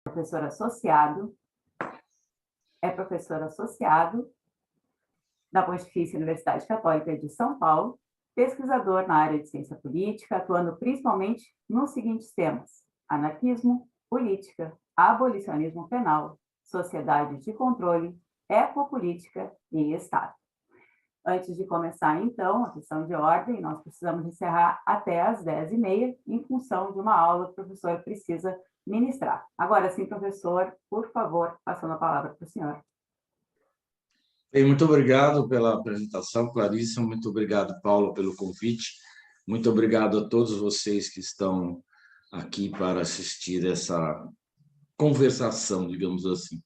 professor associado, professor associado da Pontifícia Universidade Católica de São Paulo, pesquisador na área de ciência política, atuando principalmente nos seguintes temas: anarquismo, política, abolicionismo penal, sociedade de controle, ecopolítica e Estado. Antes de começar, então, a questão de ordem, nós precisamos encerrar até às 10h30, em função de uma aula que o professor precisa ministrar. Agora sim, professor, por favor, passando a palavra para o senhor. Bem, muito obrigado pela apresentação, Clarissa. Muito obrigado, Paulo, pelo convite. Muito obrigado a todos vocês que estão aqui para assistir essa conversação, digamos assim.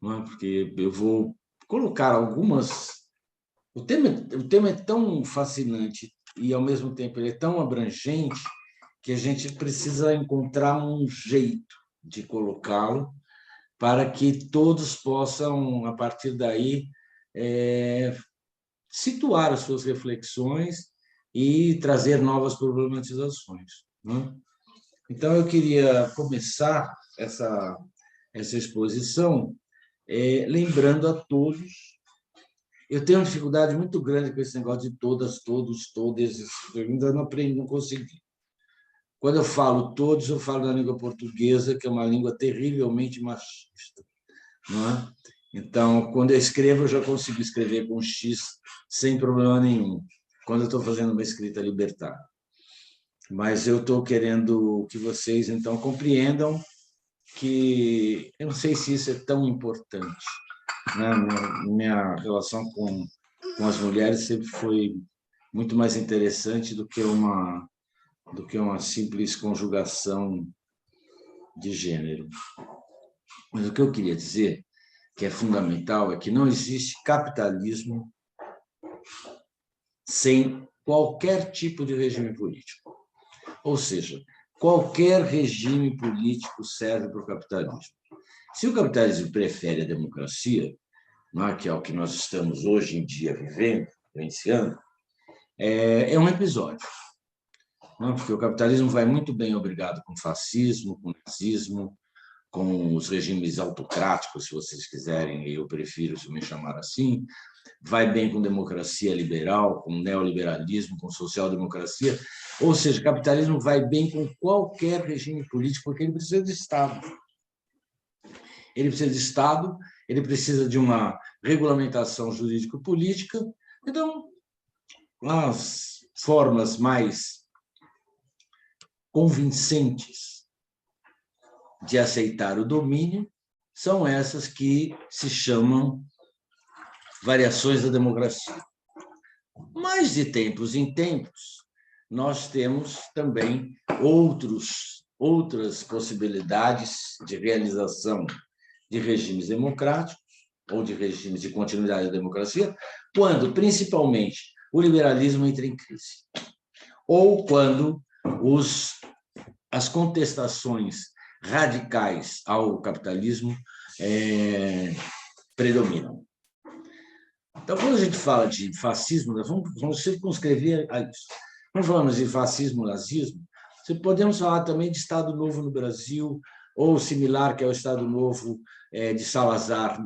Não é? Porque eu vou colocar algumas... O tema é tão fascinante e, ao mesmo tempo, ele é tão abrangente que a gente precisa encontrar um jeito de colocá-lo para que todos possam, a partir daí, situar as suas reflexões e trazer novas problematizações. Né? Então, eu queria começar essa exposição lembrando a todos. Eu tenho uma dificuldade muito grande com esse negócio de todas, todos, todas. Eu ainda não aprendi, não consegui. Quando eu falo todos, eu falo na língua portuguesa, que é uma língua terrivelmente machista. Não é? Então, quando eu escrevo, eu já consigo escrever com X sem problema nenhum, quando eu estou fazendo uma escrita libertária. Mas eu estou querendo que vocês, então, compreendam que eu não sei se isso é tão importante. Né? Minha relação com as mulheres sempre foi muito mais interessante do que uma simples conjugação de gênero. Mas o que eu queria dizer, que é fundamental, é que não existe capitalismo sem qualquer tipo de regime político. Ou seja, qualquer regime político serve para o capitalismo. Se o capitalismo prefere a democracia, que é o que nós estamos hoje em dia vivendo, vivenciando, é um episódio. Porque o capitalismo vai muito bem obrigado com fascismo, com nazismo, com os regimes autocráticos, se vocês quiserem, eu prefiro se me chamar assim, vai bem com democracia liberal, com neoliberalismo, com social-democracia, ou seja, o capitalismo vai bem com qualquer regime político, porque ele precisa de Estado. Ele precisa de Estado, ele precisa de uma regulamentação jurídico-política. Então, as formas mais convincentes de aceitar o domínio são essas que se chamam variações da democracia. Mas, de tempos em tempos, nós temos também outras possibilidades de realização de regimes democráticos ou de regimes de continuidade da democracia, quando, principalmente, o liberalismo entra em crise, ou quando as contestações radicais ao capitalismo predominam. Então, quando a gente fala de fascismo, nós vamos circunscrever a isso. Quando falamos de fascismo, nazismo, podemos falar também de Estado Novo no Brasil, ou similar, que é o Estado Novo de Salazar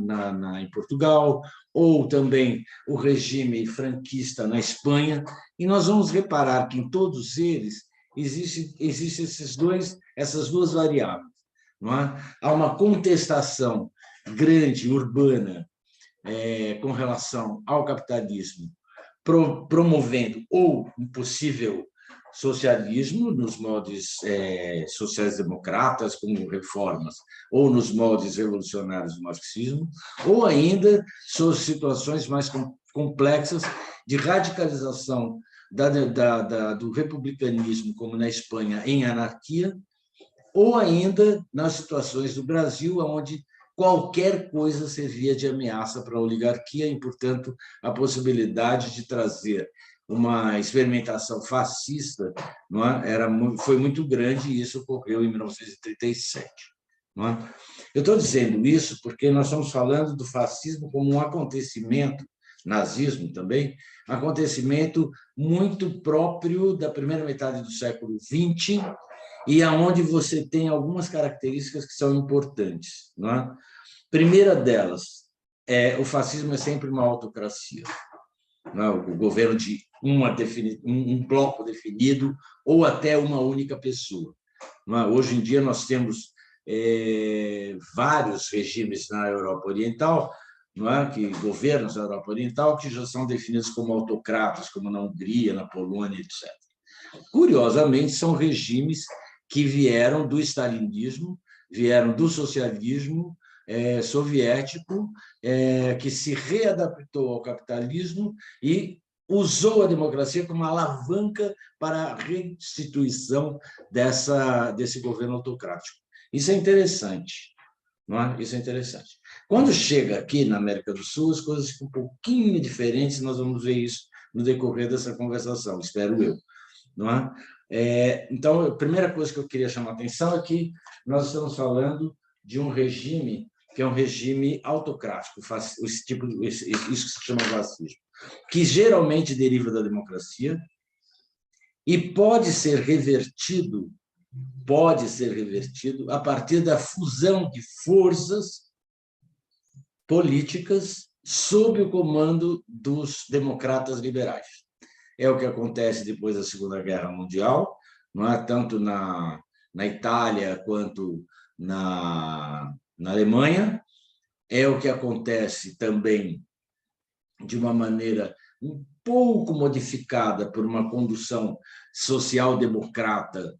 em Portugal, ou também o regime franquista na Espanha, e nós vamos reparar que em todos eles existem essas duas variáveis. Não é? Há uma contestação grande, urbana, com relação ao capitalismo, promovendo ou um possível socialismo nos moldes sociais-democratas, como reformas, ou nos moldes revolucionários do marxismo, ou ainda situações mais complexas de radicalização do republicanismo, como na Espanha, em anarquia, ou ainda nas situações do Brasil, onde qualquer coisa servia de ameaça para a oligarquia e, portanto, a possibilidade de trazer uma experimentação fascista foi muito grande, e isso ocorreu em 1937. Não é? Eu estou dizendo isso porque nós estamos falando do fascismo como um acontecimento, nazismo também, acontecimento muito próprio da primeira metade do século XX e aonde você tem algumas características que são importantes, não é? Primeira delas, o fascismo é sempre uma autocracia, não é? O governo de um bloco definido ou até uma única pessoa. Não é? Hoje em dia nós temos vários regimes na Europa Oriental, não é? Que governos da Europa Oriental que já são definidos como autocratas, como na Hungria, na Polônia, etc. Curiosamente, são regimes que vieram do stalinismo, vieram do socialismo soviético, que se readaptou ao capitalismo e usou a democracia como alavanca para a restituição desse governo autocrático. Isso é interessante, não é? Isso é interessante. Quando chega aqui na América do Sul, as coisas ficam um pouquinho diferentes, nós vamos ver isso no decorrer dessa conversação, espero eu, não é? Então, a primeira coisa que eu queria chamar a atenção é que nós estamos falando de um regime que é um regime autocrático, isso que se chama fascismo, que geralmente deriva da democracia e pode ser revertido a partir da fusão de forças políticas sob o comando dos democratas liberais. É o que acontece depois da Segunda Guerra Mundial, não é? Tanto na Itália quanto na Alemanha. É o que acontece também de uma maneira um pouco modificada por uma condução social-democrata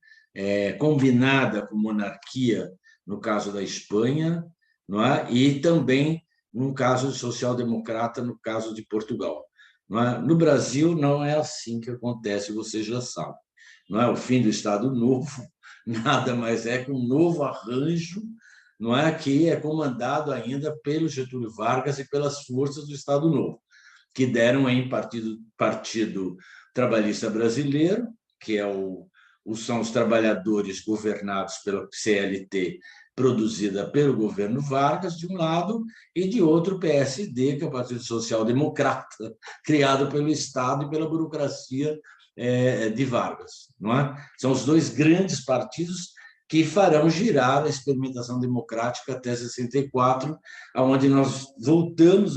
combinada com monarquia, no caso da Espanha, não é? E também no caso social-democrata, no caso de Portugal. Não é? No Brasil, não é assim que acontece, você já sabe. Não é? O fim do Estado Novo nada mais é que um novo arranjo, não é, que é comandado ainda pelo Getúlio Vargas e pelas forças do Estado Novo, que deram em Partido Trabalhista Brasileiro, que são os trabalhadores governados pela CLT, produzida pelo governo Vargas, de um lado, e de outro, o PSD, que é o Partido Social Democrata, criado pelo Estado e pela burocracia de Vargas. Não é? São os dois grandes partidos que farão girar a experimentação democrática até 64, onde nós voltamos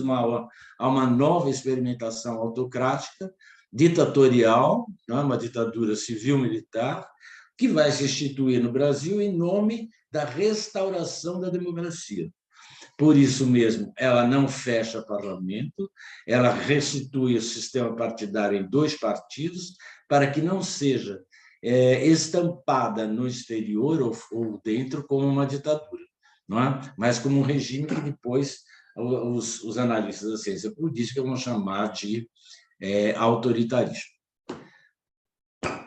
a uma nova experimentação autocrática, ditatorial, uma ditadura civil-militar, que vai se instituir no Brasil em nome da restauração da democracia. Por isso mesmo, ela não fecha parlamento, ela restitui o sistema partidário em 2 partidos, para que não seja estampada no exterior ou dentro como uma ditadura, não é? Mas como um regime que depois os analistas da ciência política vão chamar de autoritarismo.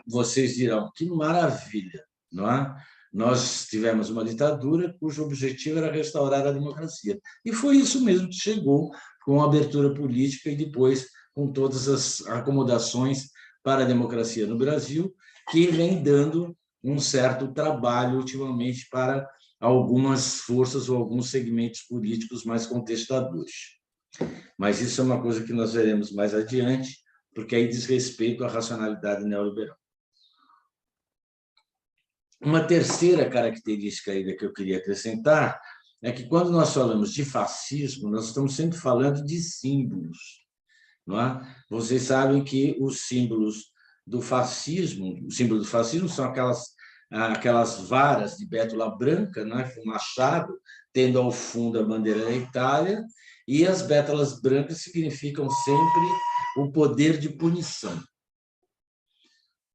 Vocês dirão, que maravilha, não é? Nós tivemos uma ditadura cujo objetivo era restaurar a democracia. E foi isso mesmo que chegou com a abertura política e depois com todas as acomodações para a democracia no Brasil, que vem dando um certo trabalho ultimamente para algumas forças ou alguns segmentos políticos mais contestadores. Mas isso é uma coisa que nós veremos mais adiante, porque aí diz respeito à racionalidade neoliberal. Uma terceira característica ainda que eu queria acrescentar é que, quando nós falamos de fascismo, nós estamos sempre falando de símbolos, não é? Vocês sabem que os símbolos do fascismo, o símbolo do fascismo são aquelas varas de bétula branca, não é? Com machado, tendo ao fundo a bandeira da Itália, e as bétulas brancas significam sempre o poder de punição,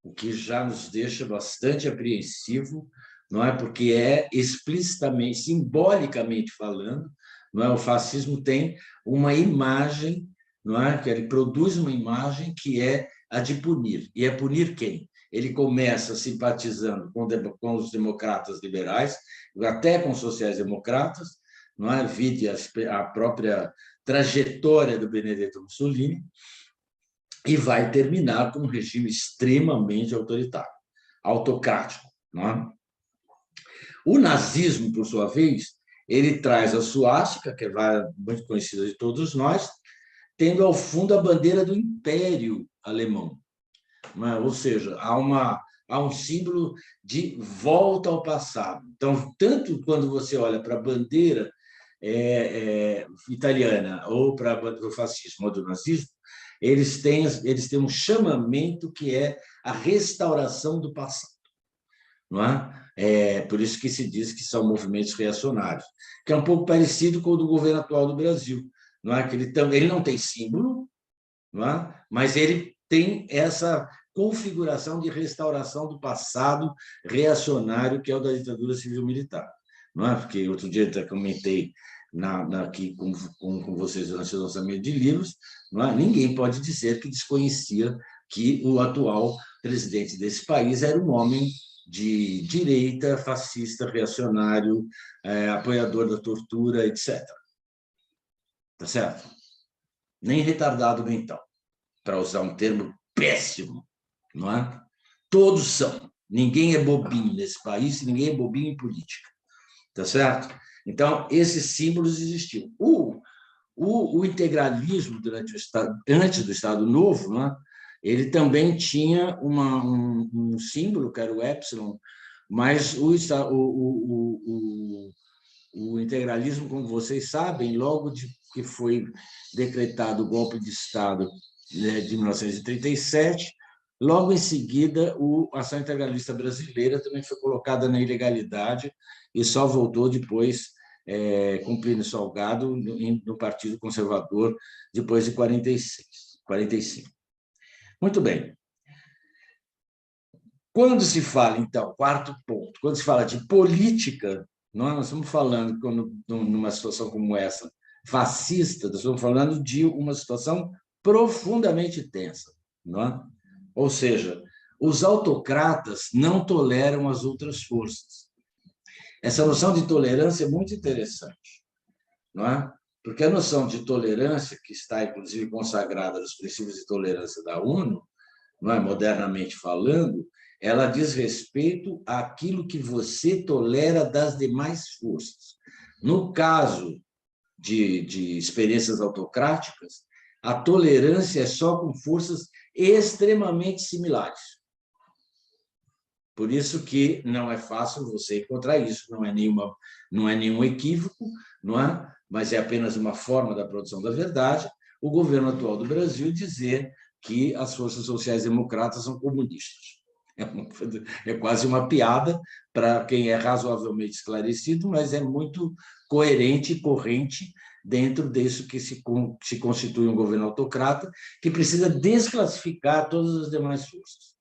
o que já nos deixa bastante apreensivo, não é? Porque explicitamente, simbolicamente falando, não é? O fascismo tem uma imagem, não é? Que ele produz uma imagem que é a de punir. E é punir quem? Ele começa simpatizando com os democratas liberais, até com os sociais-democratas, não é? Vide a própria trajetória do Benedetto Mussolini, e vai terminar com um regime extremamente autoritário, autocrático. Não é? O nazismo, por sua vez, ele traz a suástica, que é muito conhecida de todos nós, tendo ao fundo a bandeira do Império Alemão. Não é? Ou seja, há uma há um símbolo de volta ao passado. Então, tanto quando você olha para a bandeira italiana ou para o fascismo ou do nazismo, eles têm um chamamento que é a restauração do passado. Não é? Por isso que se diz que são movimentos reacionários, que é um pouco parecido com o do governo atual do Brasil. Não é? Que ele não tem símbolo, não é? Mas ele tem essa configuração de restauração do passado reacionário, que é o da ditadura civil-militar. Não é? Porque outro dia eu comentei aqui com vocês durante o lançamento de livros, não é? Ninguém pode dizer que desconhecia que o atual presidente desse país era um homem de direita, fascista, reacionário, apoiador da tortura, etc. Tá certo? Nem retardado mental, para usar um termo péssimo, não é? Todos são. Ninguém é bobinho nesse país, ninguém é bobinho em política, tá certo? Então, esses símbolos existiam. O integralismo antes do Estado Novo, não é? Ele também tinha um símbolo, que era o épsilon, mas o integralismo, como vocês sabem, logo de que foi decretado o golpe de Estado, né, de 1937, logo em seguida, a Ação Integralista Brasileira também foi colocada na ilegalidade e só voltou depois, cumprindo salgado no Partido Conservador, depois de 45. Muito bem. Quando se fala, então, quarto ponto, quando se fala de política, nós estamos falando, numa situação como essa, fascista, nós estamos falando de uma situação profundamente tensa. Não é? Ou seja, os autocratas não toleram as outras forças. Essa noção de tolerância é muito interessante, não é? Porque a noção de tolerância, que está, inclusive, consagrada nos princípios de tolerância da ONU, não é? Modernamente falando, ela diz respeito àquilo que você tolera das demais forças. No caso de experiências autocráticas, a tolerância é só com forças extremamente similares. Por isso que não é fácil você encontrar isso, não é nenhum equívoco, não é? Mas é apenas uma forma da produção da verdade, o governo atual do Brasil dizer que as forças sociais democratas são comunistas. É quase uma piada para quem é razoavelmente esclarecido, mas é muito coerente e corrente dentro disso que se constitui um governo autocrata, que precisa desclassificar todas as demais forças.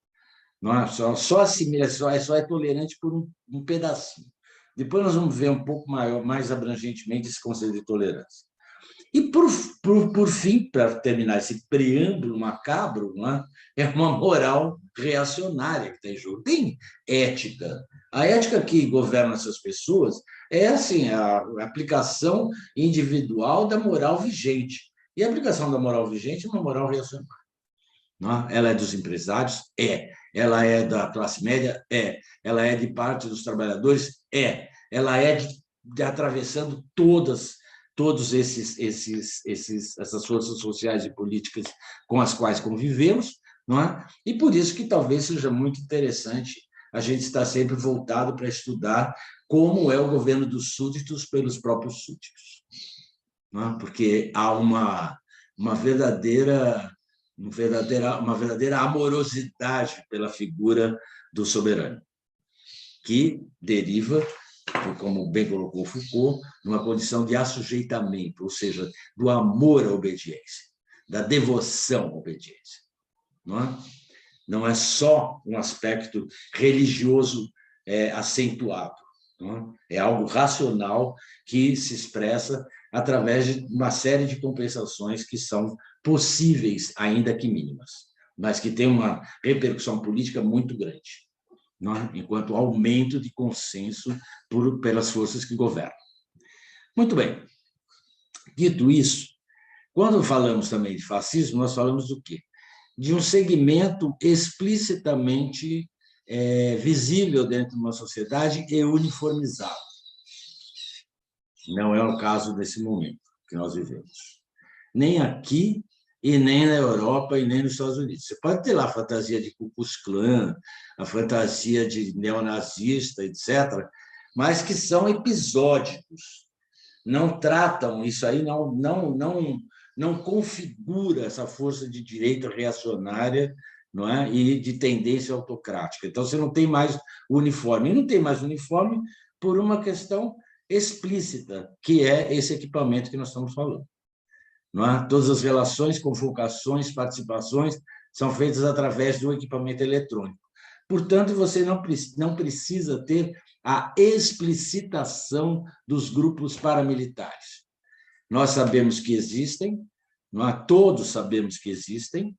Não é? Só assimila, só é tolerante por um pedacinho. Depois nós vamos ver um pouco mais abrangentemente esse conceito de tolerância. E, por fim, para terminar esse preâmbulo macabro, é uma moral reacionária que tem jogo. Tem ética. A ética que governa essas pessoas é assim, a aplicação individual da moral vigente. E a aplicação da moral vigente é uma moral reacionária. Não é? Ela é dos empresários? É. Ela é da classe média? É. Ela é de parte dos trabalhadores? É. Ela é atravessando todas essas forças sociais e políticas com as quais convivemos, não é? E por isso que talvez seja muito interessante a gente estar sempre voltado para estudar como é o governo dos súditos pelos próprios súditos, não é? Porque há uma verdadeira amorosidade pela figura do soberano, que deriva, como bem colocou Foucault, numa condição de assujeitamento, ou seja, do amor à obediência, da devoção à obediência. Não é só um aspecto religioso acentuado, não é? É algo racional que se expressa através de uma série de compensações que são possíveis, ainda que mínimas, mas que têm uma repercussão política muito grande, não é? Enquanto aumento de consenso pelas forças que governam. Muito bem. Dito isso, quando falamos também de fascismo, nós falamos do quê? De um segmento explicitamente visível dentro de uma sociedade e uniformizado. Não é o caso desse momento que nós vivemos. Nem aqui, e nem na Europa e nem nos Estados Unidos. Você pode ter lá a fantasia de Ku Klux Klan, a fantasia de neonazista, etc., mas que são episódicos, não tratam isso aí, não configura essa força de direita reacionária, não é? E de tendência autocrática. Então, você não tem mais uniforme. E não tem mais uniforme por uma questão explícita, que é esse equipamento que nós estamos falando. Não é? Todas as relações, convocações, participações são feitas através do equipamento eletrônico. Portanto, você não precisa ter a explicitação dos grupos paramilitares. Nós sabemos que existem, não é? Todos sabemos que existem,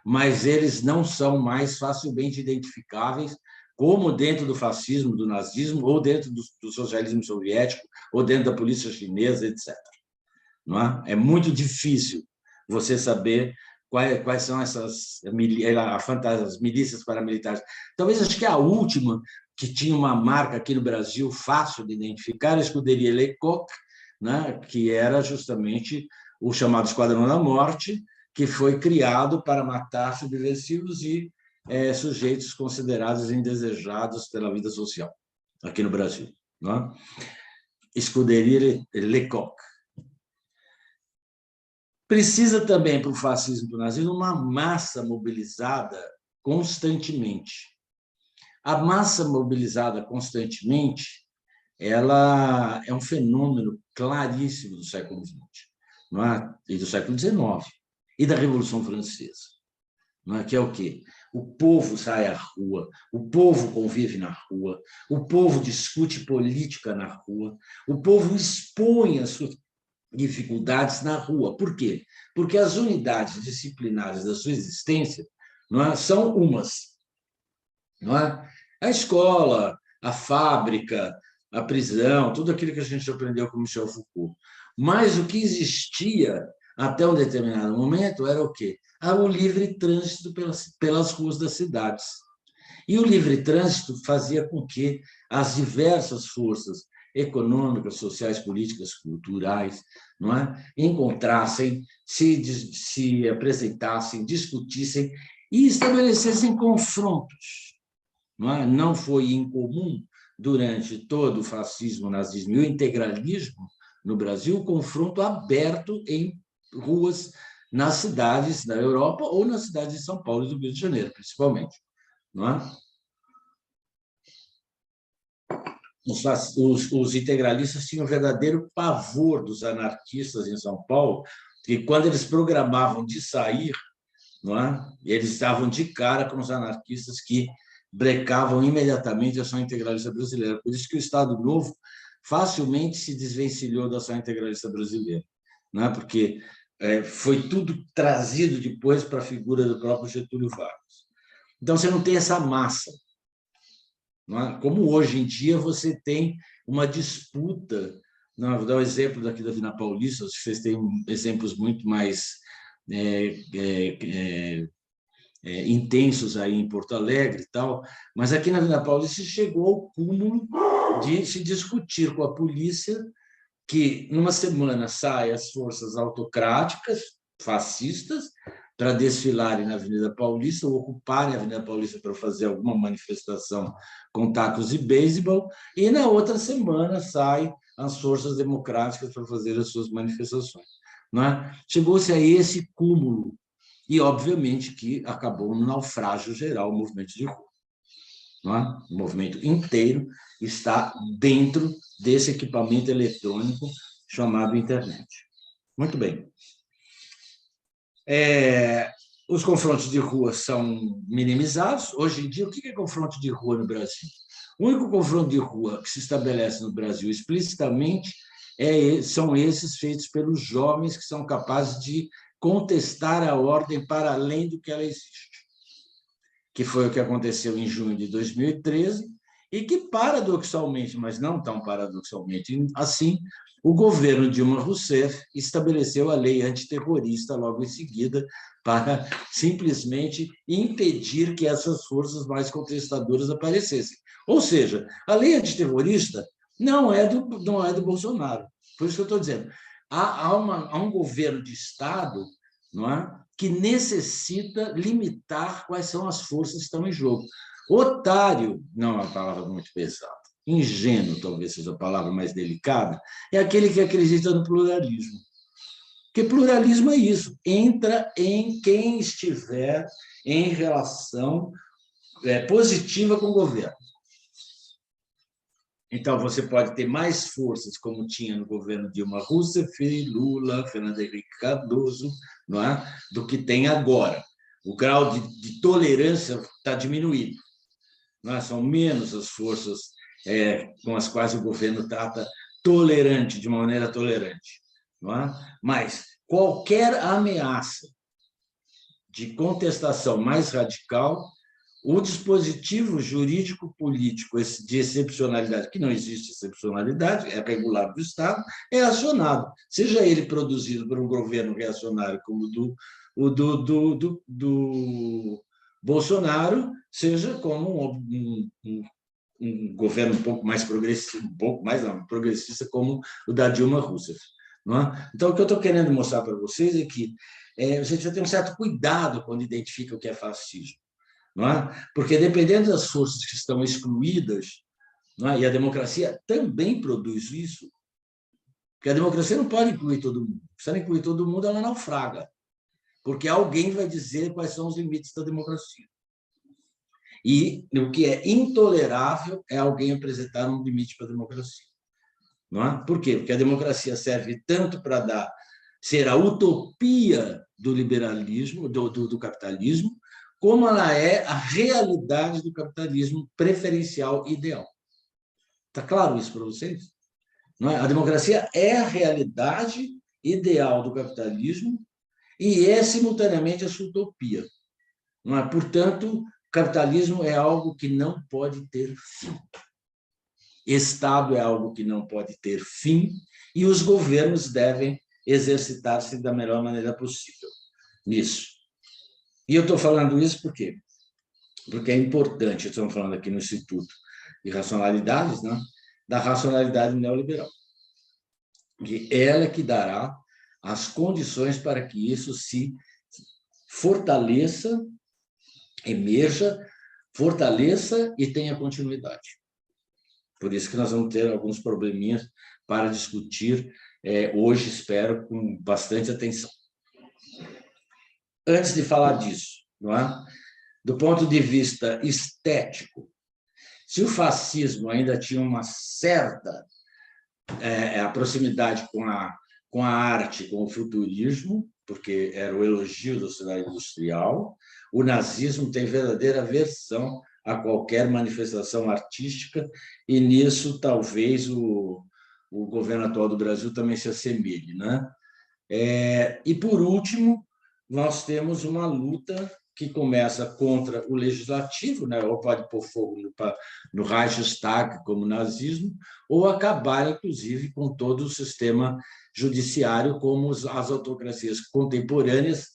mas eles não são mais facilmente identificáveis, como dentro do fascismo, do nazismo, ou dentro do socialismo soviético, ou dentro da polícia chinesa, etc. Não é? É muito difícil você saber quais são essas as milícias paramilitares. Talvez acho que a última que tinha uma marca aqui no Brasil fácil de identificar era a escuderia Lecoq, né? Que era justamente o chamado Esquadrão da Morte, que foi criado para matar subversivos e sujeitos considerados indesejados pela vida social aqui no Brasil. Não é? Escuderia Lecoq. Precisa também, para o fascismo e para o nazismo, uma massa mobilizada constantemente. A massa mobilizada constantemente, ela é um fenômeno claríssimo do século XX, não é? E do século XIX, e da Revolução Francesa, não é? Que é o quê? O povo sai à rua, o povo convive na rua, o povo discute política na rua, o povo expõe as suas dificuldades na rua. Por quê? Porque as unidades disciplinares da sua existência, não é, são umas. Não é? A escola, a fábrica, a prisão, tudo aquilo que a gente aprendeu com Michel Foucault. Mas o que existia até um determinado momento era o quê? O livre trânsito pelas ruas das cidades. E o livre trânsito fazia com que as diversas forças econômicas, sociais, políticas, culturais, não é? Encontrassem, se apresentassem, discutissem e estabelecessem confrontos. Não é? Não foi incomum, durante todo o fascismo, o nazismo e o integralismo no Brasil, o confronto aberto em ruas nas cidades da Europa ou nas cidades de São Paulo e do Rio de Janeiro, principalmente. Não é? Os integralistas tinham um verdadeiro pavor dos anarquistas em São Paulo, e quando eles programavam de sair, não é? Eles estavam de cara com os anarquistas que brecavam imediatamente a ação integralista brasileira. Por isso que o Estado Novo facilmente se desvencilhou da ação integralista brasileira, não é? Porque foi tudo trazido depois para a figura do próprio Getúlio Vargas. Então, você não tem essa massa. Não é? Como hoje em dia você tem uma disputa, não, vou dar um exemplo daqui da Vila Paulista, vocês têm exemplos muito mais intensos aí em Porto Alegre e tal, mas aqui na Vila Paulista chegou ao cúmulo de se discutir com a polícia que numa semana saem as forças autocráticas, fascistas, para desfilarem na Avenida Paulista ou ocuparem a Avenida Paulista para fazer alguma manifestação com tacos de beisebol, e na outra semana saem as forças democráticas para fazer as suas manifestações. Não é? Chegou-se a esse cúmulo, e obviamente que acabou no naufrágio geral o movimento de rua. Não é? O movimento inteiro está dentro desse equipamento eletrônico chamado internet. Muito bem. Os confrontos de rua são minimizados. Hoje em dia, o que é confronto de rua no Brasil? O único confronto de rua que se estabelece no Brasil explicitamente são esses feitos pelos jovens que são capazes de contestar a ordem para além do que ela existe, que foi o que aconteceu em junho de 2013 e que, paradoxalmente, mas não tão paradoxalmente assim, o governo Dilma Rousseff estabeleceu a lei antiterrorista logo em seguida para simplesmente impedir que essas forças mais contestadoras aparecessem. Ou seja, a lei antiterrorista não é do Bolsonaro. Por isso que eu estou dizendo, há um governo de Estado, não é? Que necessita limitar quais são as forças que estão em jogo. Otário, não é uma palavra muito pesada, ingênuo, talvez seja a palavra mais delicada, é aquele que acredita no pluralismo. Porque pluralismo é isso, entra em quem estiver em relação positiva com o governo. Então, você pode ter mais forças, como tinha no governo Dilma Rousseff, Lula, Fernando Henrique Cardoso, não é? Do que tem agora. O grau de tolerância está diminuído. Não é? São menos as forças com as quais o governo trata tolerante, de uma maneira tolerante. Não é? Mas qualquer ameaça de contestação mais radical, o dispositivo jurídico-político de excepcionalidade, que não existe excepcionalidade, é regular do Estado, é acionado, seja ele produzido por um governo reacionário como o do Bolsonaro, seja como um governo um pouco mais progressista, progressista como o da Dilma Rousseff. Não é? Então, o que eu estou querendo mostrar para vocês é que a gente vai ter um certo cuidado quando identifica o que é fascismo. Não é? Porque, dependendo das forças que estão excluídas, não é? E a democracia também produz isso, porque a democracia não pode incluir todo mundo. Se ela incluir todo mundo, ela naufraga, porque alguém vai dizer quais são os limites da democracia. E o que é intolerável é alguém apresentar um limite para a democracia. Não é? Por quê? Porque a democracia serve tanto para ser a utopia do liberalismo, do capitalismo, como ela é a realidade do capitalismo preferencial ideal. Está claro isso para vocês? Não é? A democracia é a realidade ideal do capitalismo e é, simultaneamente, a sua utopia. Não é? Portanto, o capitalismo é algo que não pode ter fim. Estado é algo que não pode ter fim e os governos devem exercitar-se da melhor maneira possível nisso. E eu estou falando isso por quê? Porque é importante, estamos falando aqui no Instituto de Racionalidades, né? Da racionalidade neoliberal. E ela que dará as condições para que isso se fortaleça, emerja, fortaleça e tenha continuidade. Por isso que nós vamos ter alguns probleminhas para discutir hoje, espero, com bastante atenção. Antes de falar disso, não é? Do ponto de vista estético, se o fascismo ainda tinha uma certa proximidade com a arte, com o futurismo, porque era o elogio da sociedade industrial, o nazismo tem verdadeira aversão a qualquer manifestação artística, e nisso talvez o governo atual do Brasil também se assemelhe, né? E, por último, nós temos uma luta que começa contra o legislativo, né? Ou pode pôr fogo no Reichstag, como o nazismo, ou acabar, inclusive, com todo o sistema judiciário, como as autocracias contemporâneas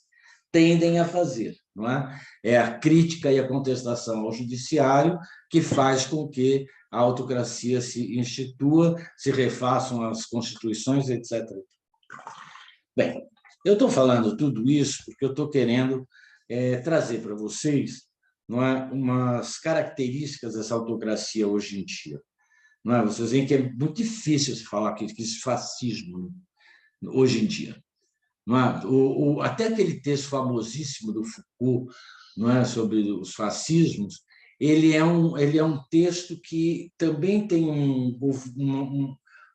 tendem a fazer. Não é? É a crítica e a contestação ao judiciário que faz com que a autocracia se institua, se refaçam as constituições, etc. Bem, eu estou falando tudo isso porque eu estou querendo trazer para vocês, não é, umas características dessa autocracia hoje em dia. Não é? Vocês veem que é muito difícil se falar que existe fascismo, né, hoje em dia. Não é? Até aquele texto famosíssimo do Foucault, não é, sobre os fascismos, ele é um texto que também tem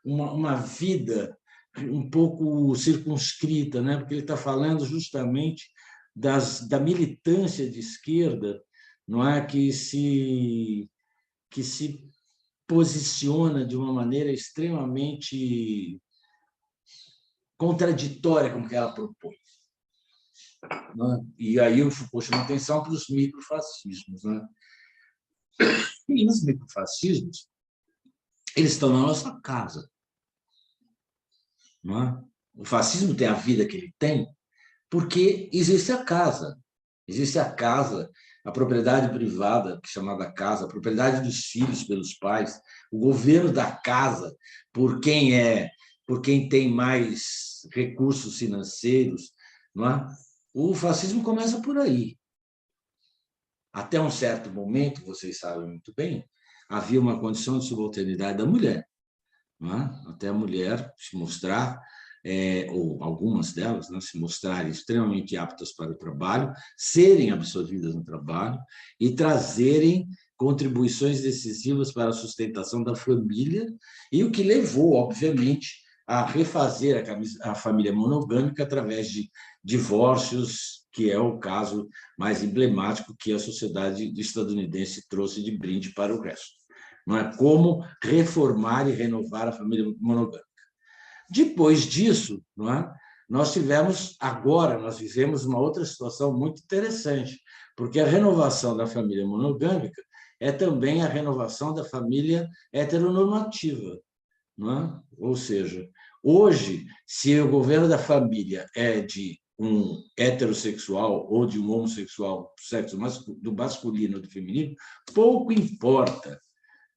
uma vida um pouco circunscrita, né? Porque ele está falando justamente da militância de esquerda, não é, que se posiciona de uma maneira extremamente contraditória com o que ela propõe. Né? E aí o Foucault chama atenção para os microfascismos. Né? E os microfascismos, eles estão na nossa casa. Não é? O fascismo tem a vida que ele tem porque existe a casa. Existe a casa, a propriedade privada, chamada casa, a propriedade dos filhos pelos pais, o governo da casa por quem tem mais recursos financeiros, não é? O fascismo começa por aí. Até um certo momento, vocês sabem muito bem, havia uma condição de subalternidade da mulher, não é? Até a mulher se mostrar, ou algumas delas, né, se mostrarem extremamente aptas para o trabalho, serem absorvidas no trabalho e trazerem contribuições decisivas para a sustentação da família, e o que levou, obviamente, a refazer a família monogâmica através de divórcios, que é o caso mais emblemático que a sociedade estadunidense trouxe de brinde para o resto. Não é? Como reformar e renovar a família monogâmica. Depois disso, não é? Nós vivemos uma outra situação muito interessante, porque a renovação da família monogâmica é também a renovação da família heteronormativa, não é? Ou seja, hoje, se o governo da família é de um heterossexual ou de um homossexual, do masculino ou do feminino, pouco importa.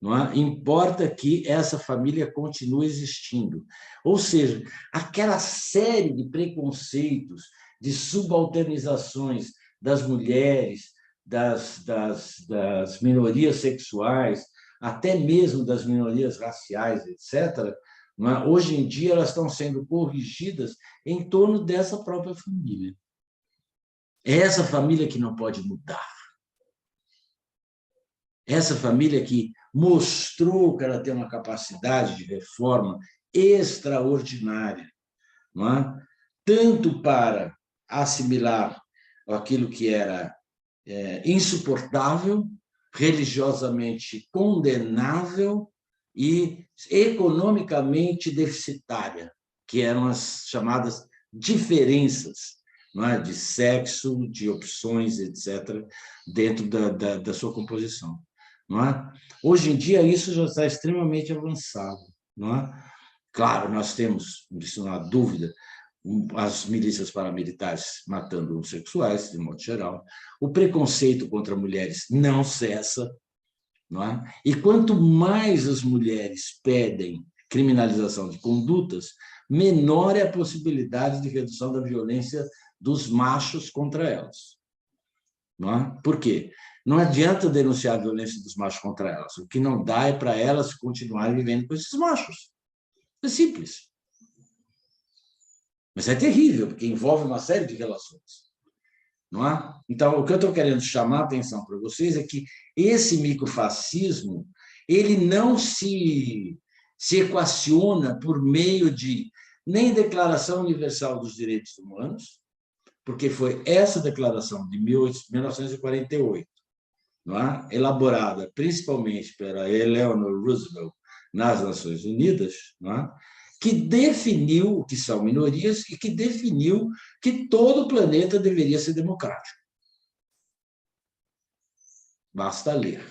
Não é? Importa que essa família continue existindo. Ou seja, aquela série de preconceitos, de subalternizações das mulheres, das minorias sexuais, até mesmo das minorias raciais, etc., não é? Hoje em dia elas estão sendo corrigidas em torno dessa própria família. É essa família que não pode mudar. Essa família que mostrou que ela tem uma capacidade de reforma extraordinária, não é? Tanto para assimilar aquilo que era insuportável, religiosamente condenável e economicamente deficitária, que eram as chamadas diferenças, não é? De sexo, de opções, etc., dentro da sua composição. Não é? Hoje em dia, isso já está extremamente avançado. Não é? Claro, nós temos, isso não há dúvida, as milícias paramilitares matando homossexuais, de modo geral. O preconceito contra mulheres não cessa. Não é? E quanto mais as mulheres pedem criminalização de condutas, menor é a possibilidade de redução da violência dos machos contra elas. Não é? Por quê? Não adianta denunciar a violência dos machos contra elas. O que não dá é para elas continuarem vivendo com esses machos. É simples. Mas é terrível, porque envolve uma série de relações. Não é? Então, o que eu estou querendo chamar a atenção para vocês é que esse microfascismo ele não se equaciona por meio de nem Declaração Universal dos Direitos Humanos, porque foi essa declaração de 1948, não é? Elaborada principalmente pela Eleanor Roosevelt nas Nações Unidas, não é? Que definiu o que são minorias e que definiu que todo o planeta deveria ser democrático. Basta ler.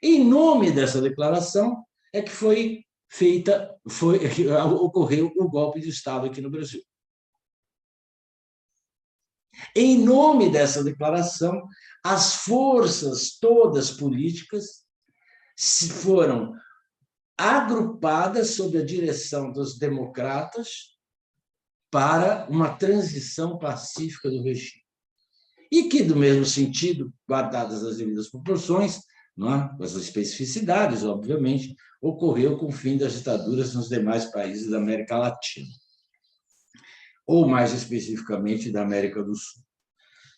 Em nome dessa declaração é que ocorreu o golpe de Estado aqui no Brasil. Em nome dessa declaração, as forças todas políticas foram agrupadas sob a direção dos democratas para uma transição pacífica do regime. E que, do mesmo sentido, guardadas as devidas proporções, não é? As especificidades, obviamente, ocorreu com o fim das ditaduras nos demais países da América Latina, ou mais especificamente da América do Sul.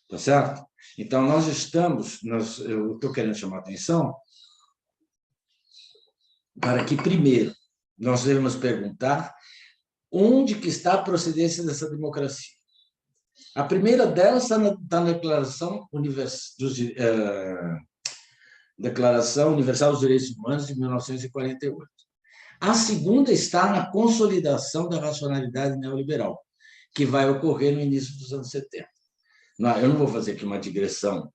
Tá certo? Então, eu estou querendo chamar a atenção para que, primeiro, nós devemos perguntar onde que está a procedência dessa democracia. A primeira delas está na Declaração Universal dos Direitos Humanos de 1948. A segunda está na consolidação da racionalidade neoliberal, que vai ocorrer no início dos anos 70. Eu não vou fazer aqui uma digressão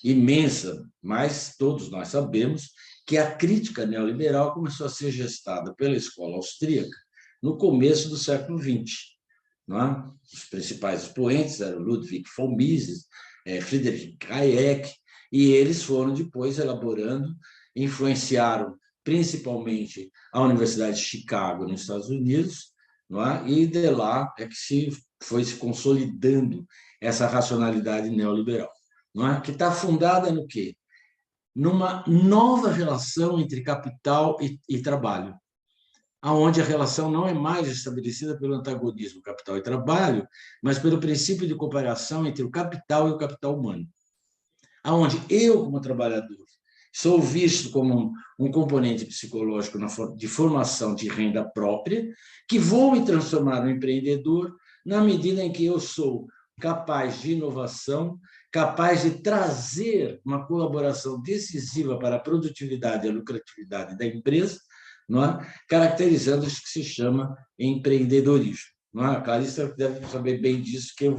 imensa, mas todos nós sabemos que a crítica neoliberal começou a ser gestada pela escola austríaca no começo do século XX. Não é? Os principais expoentes eram Ludwig von Mises, Friedrich Hayek, e eles foram depois elaborando, influenciaram principalmente a Universidade de Chicago, nos Estados Unidos, não é? E de lá é que se foi se consolidando essa racionalidade neoliberal, não é? Que está fundada no quê? Numa nova relação entre capital e trabalho, aonde a relação não é mais estabelecida pelo antagonismo capital e trabalho, mas pelo princípio de cooperação entre o capital e o capital humano, aonde eu, como trabalhador, sou visto como um componente psicológico de formação de renda própria, que vou me transformar no empreendedor na medida em que eu sou capaz de inovação, capaz de trazer uma colaboração decisiva para a produtividade e a lucratividade da empresa, não é? Caracterizando isso que se chama empreendedorismo. Não é? A Clarissa deve saber bem disso, que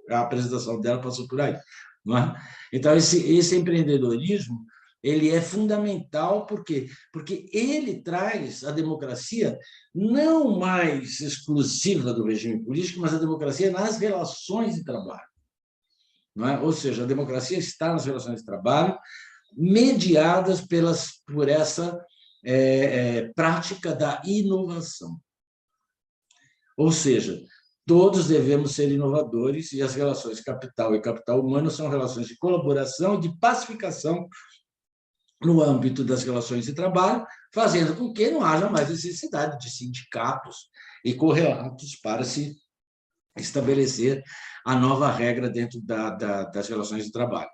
a apresentação dela passou por aí. Não é? Então, esse empreendedorismo ele é fundamental, por quê? Porque ele traz a democracia não mais exclusiva do regime político, mas a democracia nas relações de trabalho. Não é? Ou seja, a democracia está nas relações de trabalho, mediadas por essa prática da inovação. Ou seja, todos devemos ser inovadores e as relações capital e capital humano são relações de colaboração e de pacificação no âmbito das relações de trabalho, fazendo com que não haja mais necessidade de sindicatos e correlatos para se estabelecer a nova regra dentro das relações de trabalho.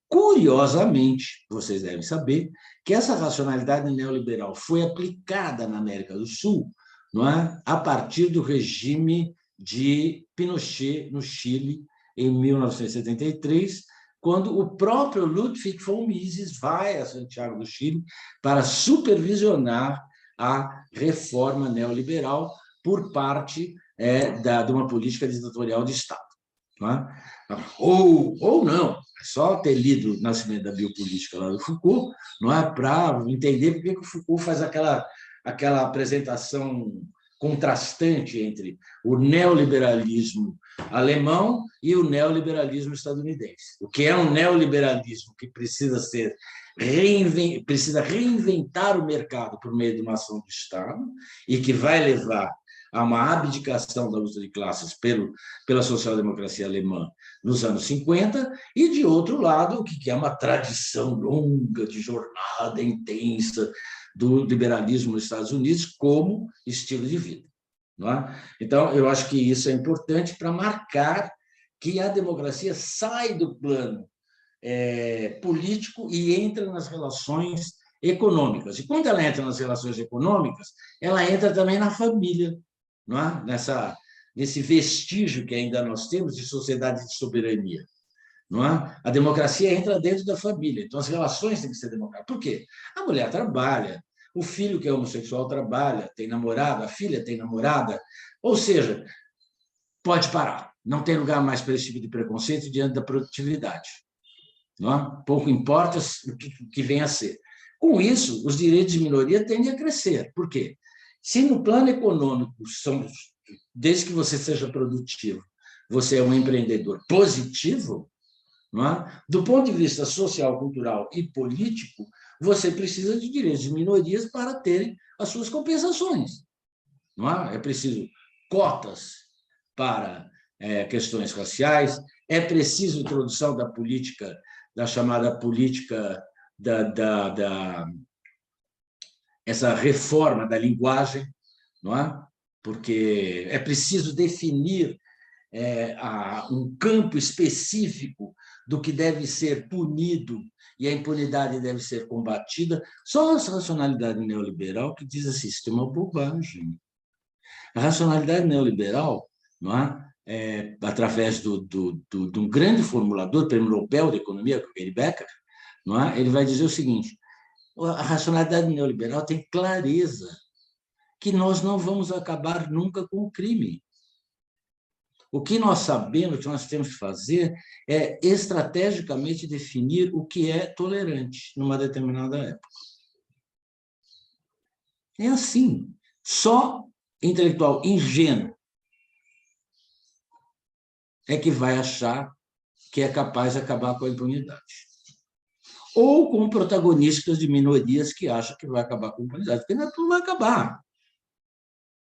Curiosamente, vocês devem saber que essa racionalidade neoliberal foi aplicada na América do Sul, não é? A partir do regime de Pinochet no Chile, em 1973, quando o próprio Ludwig von Mises vai a Santiago do Chile para supervisionar a reforma neoliberal por parte de uma política ditatorial de Estado. Não é? Ou não, é só ter lido o Nascimento da Biopolítica lá do Foucault, não é, para entender por que o Foucault faz aquela apresentação contrastante entre o neoliberalismo alemão e o neoliberalismo estadunidense. O que é um neoliberalismo que precisa reinventar o mercado por meio de uma ação do Estado e que vai levar a uma abdicação da luta de classes pela social-democracia alemã nos anos 50, e, de outro lado, o que é uma tradição longa de jornada intensa do liberalismo nos Estados Unidos como estilo de vida. Não é? Então, eu acho que isso é importante para marcar que a democracia sai do plano político e entra nas relações econômicas. E quando ela entra nas relações econômicas, ela entra também na família, não é? Nesse vestígio que ainda nós temos de sociedade de soberania. Não é? A democracia entra dentro da família, então as relações têm que ser democráticas. Por quê? A mulher trabalha, o filho que é homossexual trabalha, tem namorada, a filha tem namorada, ou seja, pode parar, não tem lugar mais para esse tipo de preconceito diante da produtividade. Não é? Pouco importa o que venha a ser. Com isso, os direitos de minoria tendem a crescer. Por quê? Se no plano econômico, desde que você seja produtivo, você é um empreendedor positivo, não é? Do ponto de vista social, cultural e político, você precisa de direitos de minorias para terem as suas compensações. Não é? É preciso cotas para questões raciais, é preciso introdução da política, da chamada política essa reforma da linguagem, não é? Porque é preciso definir um campo específico do que deve ser punido e a impunidade deve ser combatida. Só a racionalidade neoliberal que diz assim, isso é uma bobagem. A racionalidade neoliberal, não é? Através de um grande formulador, prêmio Nobel de Economia, Gary Becker, não é? Ele vai dizer o seguinte, a racionalidade neoliberal tem clareza que nós não vamos acabar nunca com o crime. O que nós sabemos, que nós temos que fazer, é estrategicamente definir o que é tolerante numa determinada época. É assim. Só intelectual ingênuo é que vai achar que é capaz de acabar com a impunidade. Ou com protagonistas de minorias que acham que vai acabar com a impunidade, porque não vai acabar.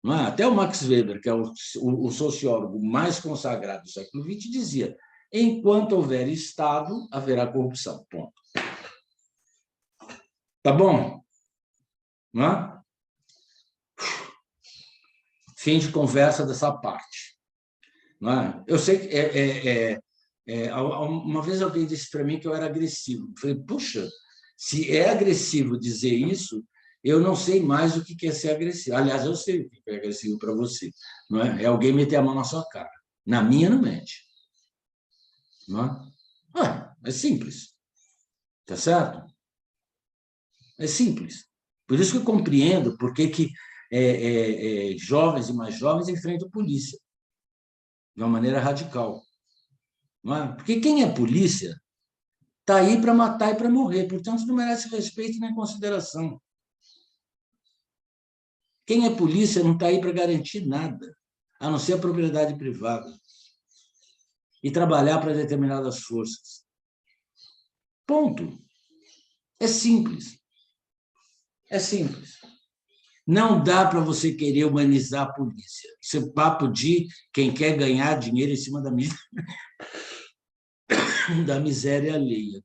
Não é? Até o Max Weber, que é o sociólogo mais consagrado do século XX, dizia: enquanto houver Estado, haverá corrupção. Ponto. Tá bom? Não é? Fim de conversa dessa parte. Não é? Eu sei que uma vez alguém disse para mim que eu era agressivo. Eu falei, puxa, se é agressivo dizer isso, eu não sei mais o que é ser agressivo. Aliás, eu sei o que é agressivo para você. Não é? É alguém meter a mão na sua cara. Na minha, não mente. Não é? É simples. Tá certo? É simples. Por isso que eu compreendo por que jovens e mais jovens enfrentam a polícia de uma maneira radical. Não é? Porque quem é polícia está aí para matar e para morrer, portanto, não merece respeito nem consideração. Quem é polícia não está aí para garantir nada, a não ser a propriedade privada e trabalhar para determinadas forças. Ponto. É simples. É simples. Não dá para você querer humanizar a polícia. Isso é papo de quem quer ganhar dinheiro em cima da miséria alheia.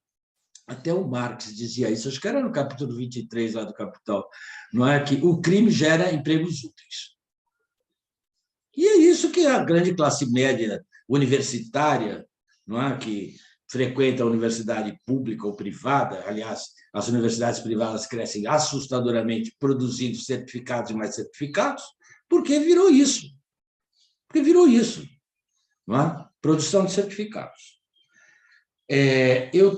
Até o Marx dizia isso, acho que era no capítulo 23 lá do Capital, não é? Que o crime gera empregos úteis. E é isso que a grande classe média universitária, não é? Que frequenta a universidade pública ou privada, aliás, as universidades privadas crescem assustadoramente, produzindo certificados e mais certificados, porque virou isso. Porque virou isso, não é? Produção de certificados. Eu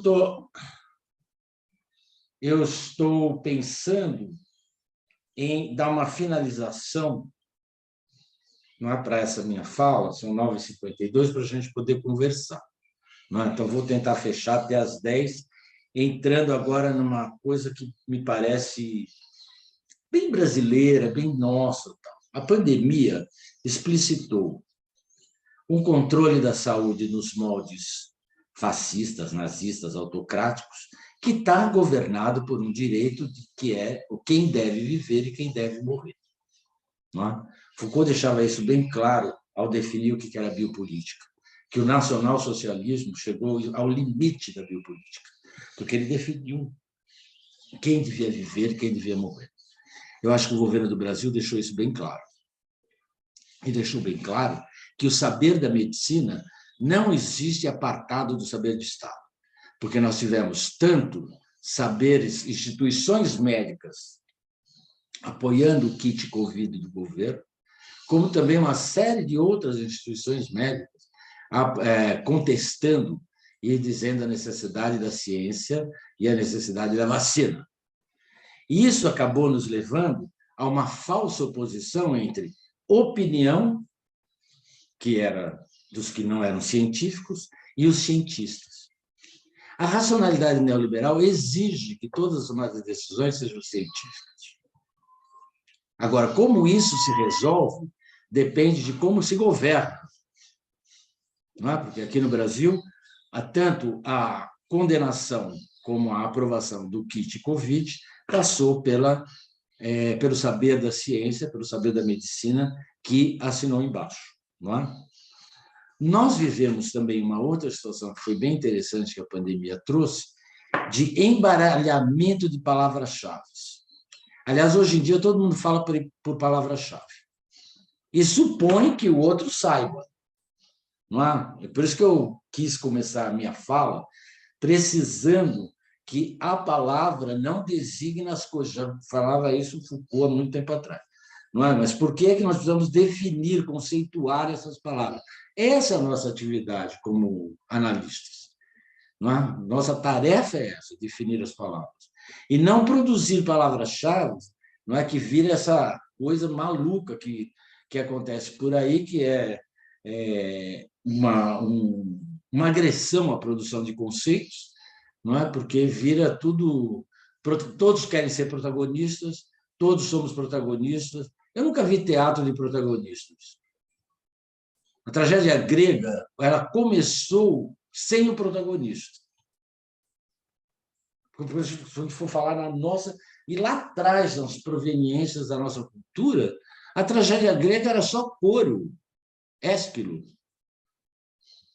estou pensando em dar uma finalização, não é, para essa minha fala, são 9h52, para a gente poder conversar. Não é? Então, vou tentar fechar até as 10, entrando agora numa coisa que me parece bem brasileira, bem nossa. A pandemia explicitou um controle da saúde nos moldes fascistas, nazistas, autocráticos, que está governado por um direito que é quem deve viver e quem deve morrer. Não é? Foucault deixava isso bem claro ao definir o que era biopolítica, que o nacionalsocialismo chegou ao limite da biopolítica, porque ele definiu quem devia viver e quem devia morrer. Eu acho que o governo do Brasil deixou isso bem claro. E deixou bem claro que o saber da medicina não existe apartado do saber de Estado, porque nós tivemos tanto saberes, instituições médicas apoiando o kit Covid do governo, como também uma série de outras instituições médicas contestando e dizendo a necessidade da ciência e a necessidade da vacina. E isso acabou nos levando a uma falsa oposição entre opinião, que era dos que não eram científicos, e os cientistas. A racionalidade neoliberal exige que todas as tomadas de decisões sejam científicas. Agora, como isso se resolve, depende de como se governa. Não é? Porque aqui no Brasil, tanto a condenação como a aprovação do kit Covid passou pelo saber da ciência, pelo saber da medicina, que assinou embaixo. Não é? Nós vivemos também uma outra situação que foi bem interessante que a pandemia trouxe, de embaralhamento de palavras-chave. Aliás, hoje em dia, todo mundo fala por palavra-chave e supõe que o outro saiba. Não é? Por isso que eu quis começar a minha fala precisando que a palavra não designa as coisas. Já falava isso Foucault há muito tempo atrás. Não é? Mas por que é que nós precisamos definir, conceituar essas palavras? Essa é a nossa atividade como analistas. Não é? Nossa tarefa é essa, definir as palavras. E não produzir palavras-chave, não é, que vira essa coisa maluca que acontece por aí, que é uma agressão à produção de conceitos, não é? Porque vira tudo... Todos querem ser protagonistas, todos somos protagonistas. Eu nunca vi teatro de protagonistas. A tragédia grega, ela começou sem o protagonista. Se a gente for falar na nossa... E lá atrás, nas proveniências da nossa cultura, A tragédia grega era só coro, Ésquilo.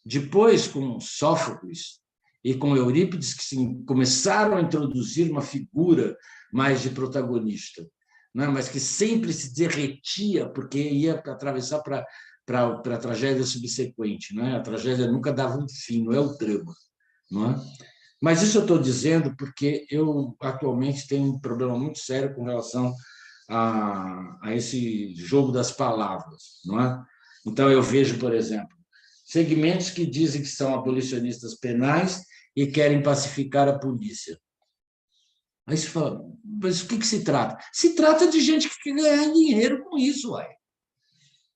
Depois, com Sófocles e com Eurípides, que começaram a introduzir uma figura mais de protagonista, não é? Mas que sempre se derretia, porque ia atravessar para a tragédia subsequente. Não é? A tragédia nunca dava um fim, não é o drama. Não é? Mas isso eu estou dizendo porque eu, atualmente, tenho um problema muito sério com relação a esse jogo das palavras. Não é? Então, eu vejo, por exemplo, segmentos que dizem que são abolicionistas penais e querem pacificar a polícia. Aí você fala, mas o que se trata? Se trata de gente que quer ganhar dinheiro com isso, uai.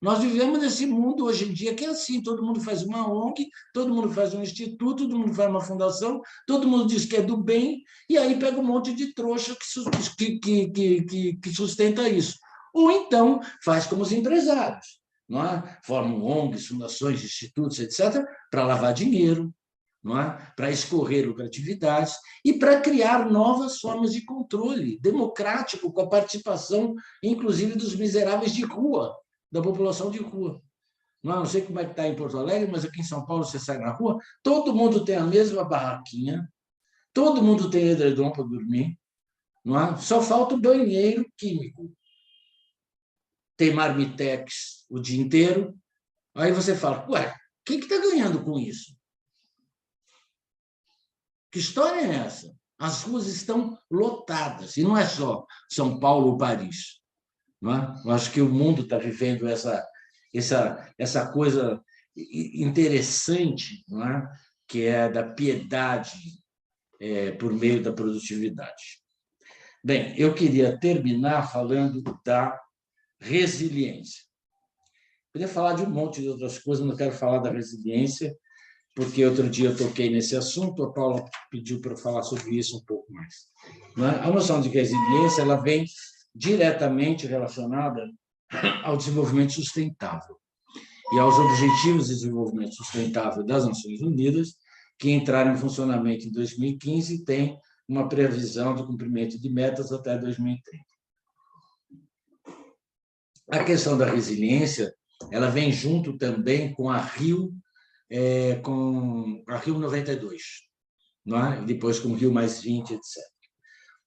Nós vivemos nesse mundo hoje em dia que é assim, todo mundo faz uma ONG, todo mundo faz um instituto, todo mundo faz uma fundação, todo mundo diz que é do bem, e aí pega um monte de trouxa que sustenta isso. Ou então faz como os empresários, não é? Formam ONGs, fundações, institutos, etc., para lavar dinheiro, não é? Para escorrer lucratividades e para criar novas formas de controle democrático, com a participação, inclusive, dos miseráveis de rua, da população de rua. Não sei como é que está em Porto Alegre, mas aqui em São Paulo você sai na rua, todo mundo tem a mesma barraquinha, todo mundo tem edredom para dormir, não é? Só falta o banheiro químico. Tem marmitex o dia inteiro. Aí você fala, ué, quem está ganhando com isso? Que história é essa? As ruas estão lotadas, e não é só São Paulo ou Paris. Não é? Eu acho que o mundo está vivendo essa coisa interessante, não é? Que é da piedade por meio da produtividade. Bem, eu queria terminar falando da resiliência. Podia falar de um monte de outras coisas, mas não quero falar da resiliência, porque outro dia eu toquei nesse assunto, a Paula pediu para eu falar sobre isso um pouco mais. Não é? A noção de resiliência ela vem diretamente relacionada ao desenvolvimento sustentável e aos Objetivos de Desenvolvimento Sustentável das Nações Unidas, que entraram em funcionamento em 2015 e tem uma previsão de cumprimento de metas até 2030. A questão da resiliência ela vem junto também com a Rio, com a Rio 92, não é? E depois com o Rio +20, etc.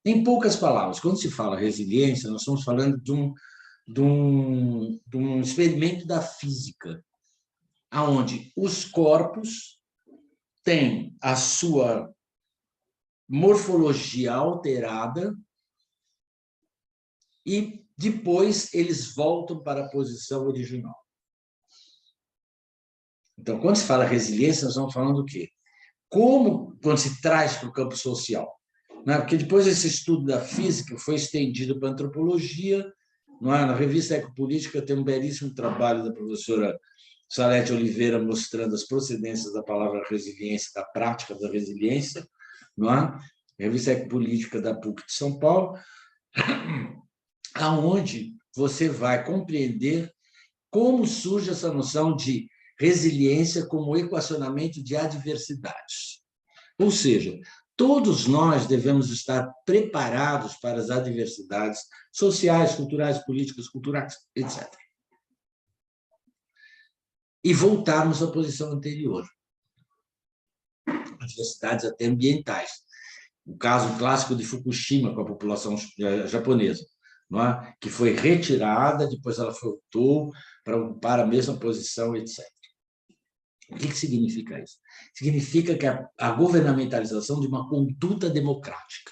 Em poucas palavras, quando se fala resiliência, nós estamos falando de um experimento da física, onde os corpos têm a sua morfologia alterada e depois eles voltam para a posição original. Então, quando se fala resiliência, nós estamos falando do quê? Como, quando se traz para o campo social, né? Porque depois esse estudo da física foi estendido para a antropologia, não é? Na revista Ecopolítica tem um belíssimo trabalho da professora Salete Oliveira mostrando as procedências da palavra resiliência, da prática da resiliência, não é? A revista Ecopolítica da PUC de São Paulo, aonde você vai compreender como surge essa noção de resiliência como equacionamento de adversidades. Ou seja, todos nós devemos estar preparados para as adversidades sociais, culturais, políticas, culturais, etc. E voltarmos à posição anterior. Adversidades até ambientais. O caso clássico de Fukushima com a população japonesa, não é? Que foi retirada, depois ela voltou para a mesma posição, etc. O que significa isso? Significa que a governamentalização de uma conduta democrática.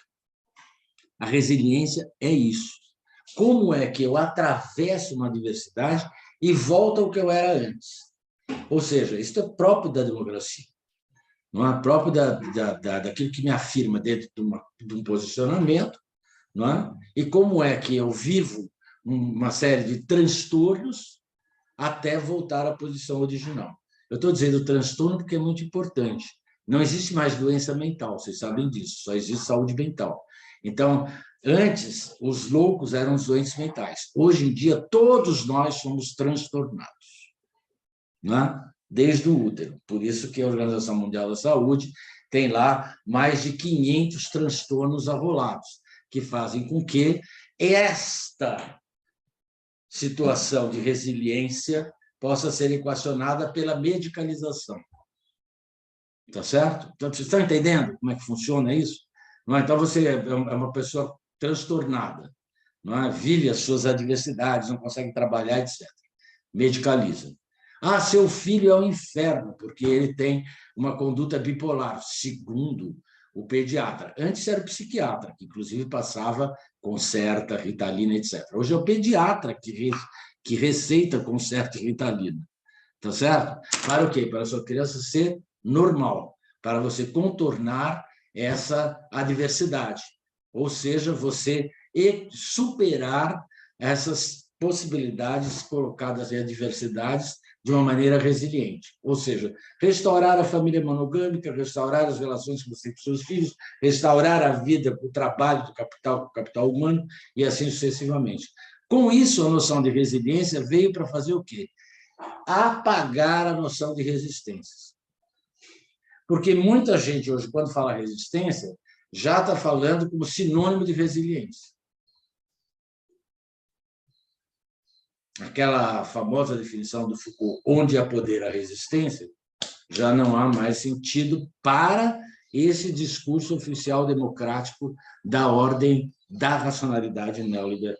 A resiliência é isso. Como é que eu atravesso uma adversidade e volto ao que eu era antes? Ou seja, isso é próprio da democracia. Não é próprio daquilo que me afirma dentro de um posicionamento, não é? E como é que eu vivo uma série de transtornos até voltar à posição original. Eu estou dizendo transtorno porque é muito importante. Não existe mais doença mental, vocês sabem disso, só existe saúde mental. Então, antes, os loucos eram os doentes mentais. Hoje em dia, todos nós somos transtornados, né? Desde o útero. Por isso que a Organização Mundial da Saúde tem lá mais de 500 transtornos arrolados, que fazem com que esta situação de resiliência possa ser equacionada pela medicalização. Tá certo? Então, vocês estão entendendo como é que funciona isso? Não é? Então, você é uma pessoa transtornada, não é? Vive as suas adversidades, não consegue trabalhar, etc. Medicaliza. Ah, seu filho é um inferno, porque ele tem uma conduta bipolar, segundo o pediatra. Antes era o psiquiatra, que inclusive passava Concerta, Ritalina, etc. Hoje é o pediatra que receita Concerta e Ritalina. Tá certo? Para o quê? Para a sua criança ser normal, para você contornar essa adversidade. Ou seja, você superar essas possibilidades colocadas em adversidades de uma maneira resiliente. Ou seja, restaurar a família monogâmica, restaurar as relações que você tem com seus filhos, restaurar a vida, o trabalho do capital com o capital humano e assim sucessivamente. Com isso, a noção de resiliência veio para fazer o quê? Apagar a noção de resistências. Porque muita gente hoje, quando fala resistência, já está falando como sinônimo de resiliência. Aquela famosa definição do Foucault, onde há poder, há resistência, já não há mais sentido para esse discurso oficial democrático da ordem da racionalidade neoliberal.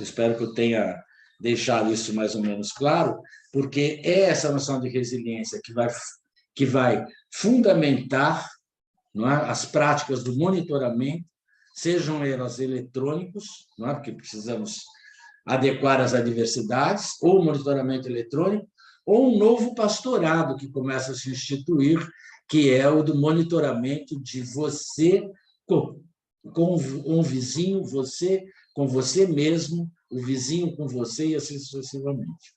Espero que eu tenha deixado isso mais ou menos claro, porque é essa noção de resiliência que vai fundamentar, não é, as práticas do monitoramento, sejam elas eletrônicos, não é, porque precisamos adequar as adversidades, ou monitoramento eletrônico, ou um novo pastorado que começa a se instituir, que é o do monitoramento de você com um vizinho, você com você mesmo, o vizinho com você e assim sucessivamente.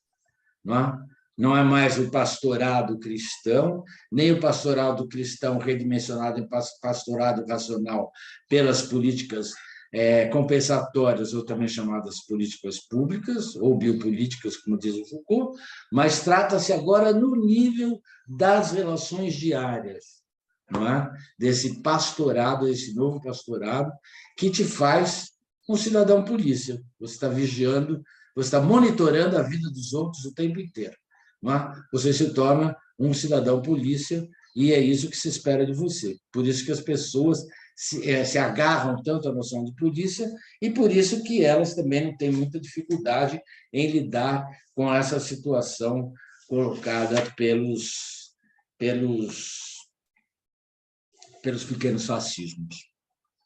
Não é mais o pastorado cristão, nem o pastorado cristão redimensionado em pastorado racional pelas políticas compensatórias, ou também chamadas políticas públicas, ou biopolíticas, como diz o Foucault, mas trata-se agora no nível das relações diárias, não é? Desse pastorado, esse novo pastorado, que te faz um cidadão polícia. Você está vigiando, você está monitorando a vida dos outros o tempo inteiro. Não é? Você se torna um cidadão polícia e é isso que se espera de você. Por isso que as pessoas se agarram tanto à noção de polícia e por isso que elas também não têm muita dificuldade em lidar com essa situação colocada pelos pequenos fascismos.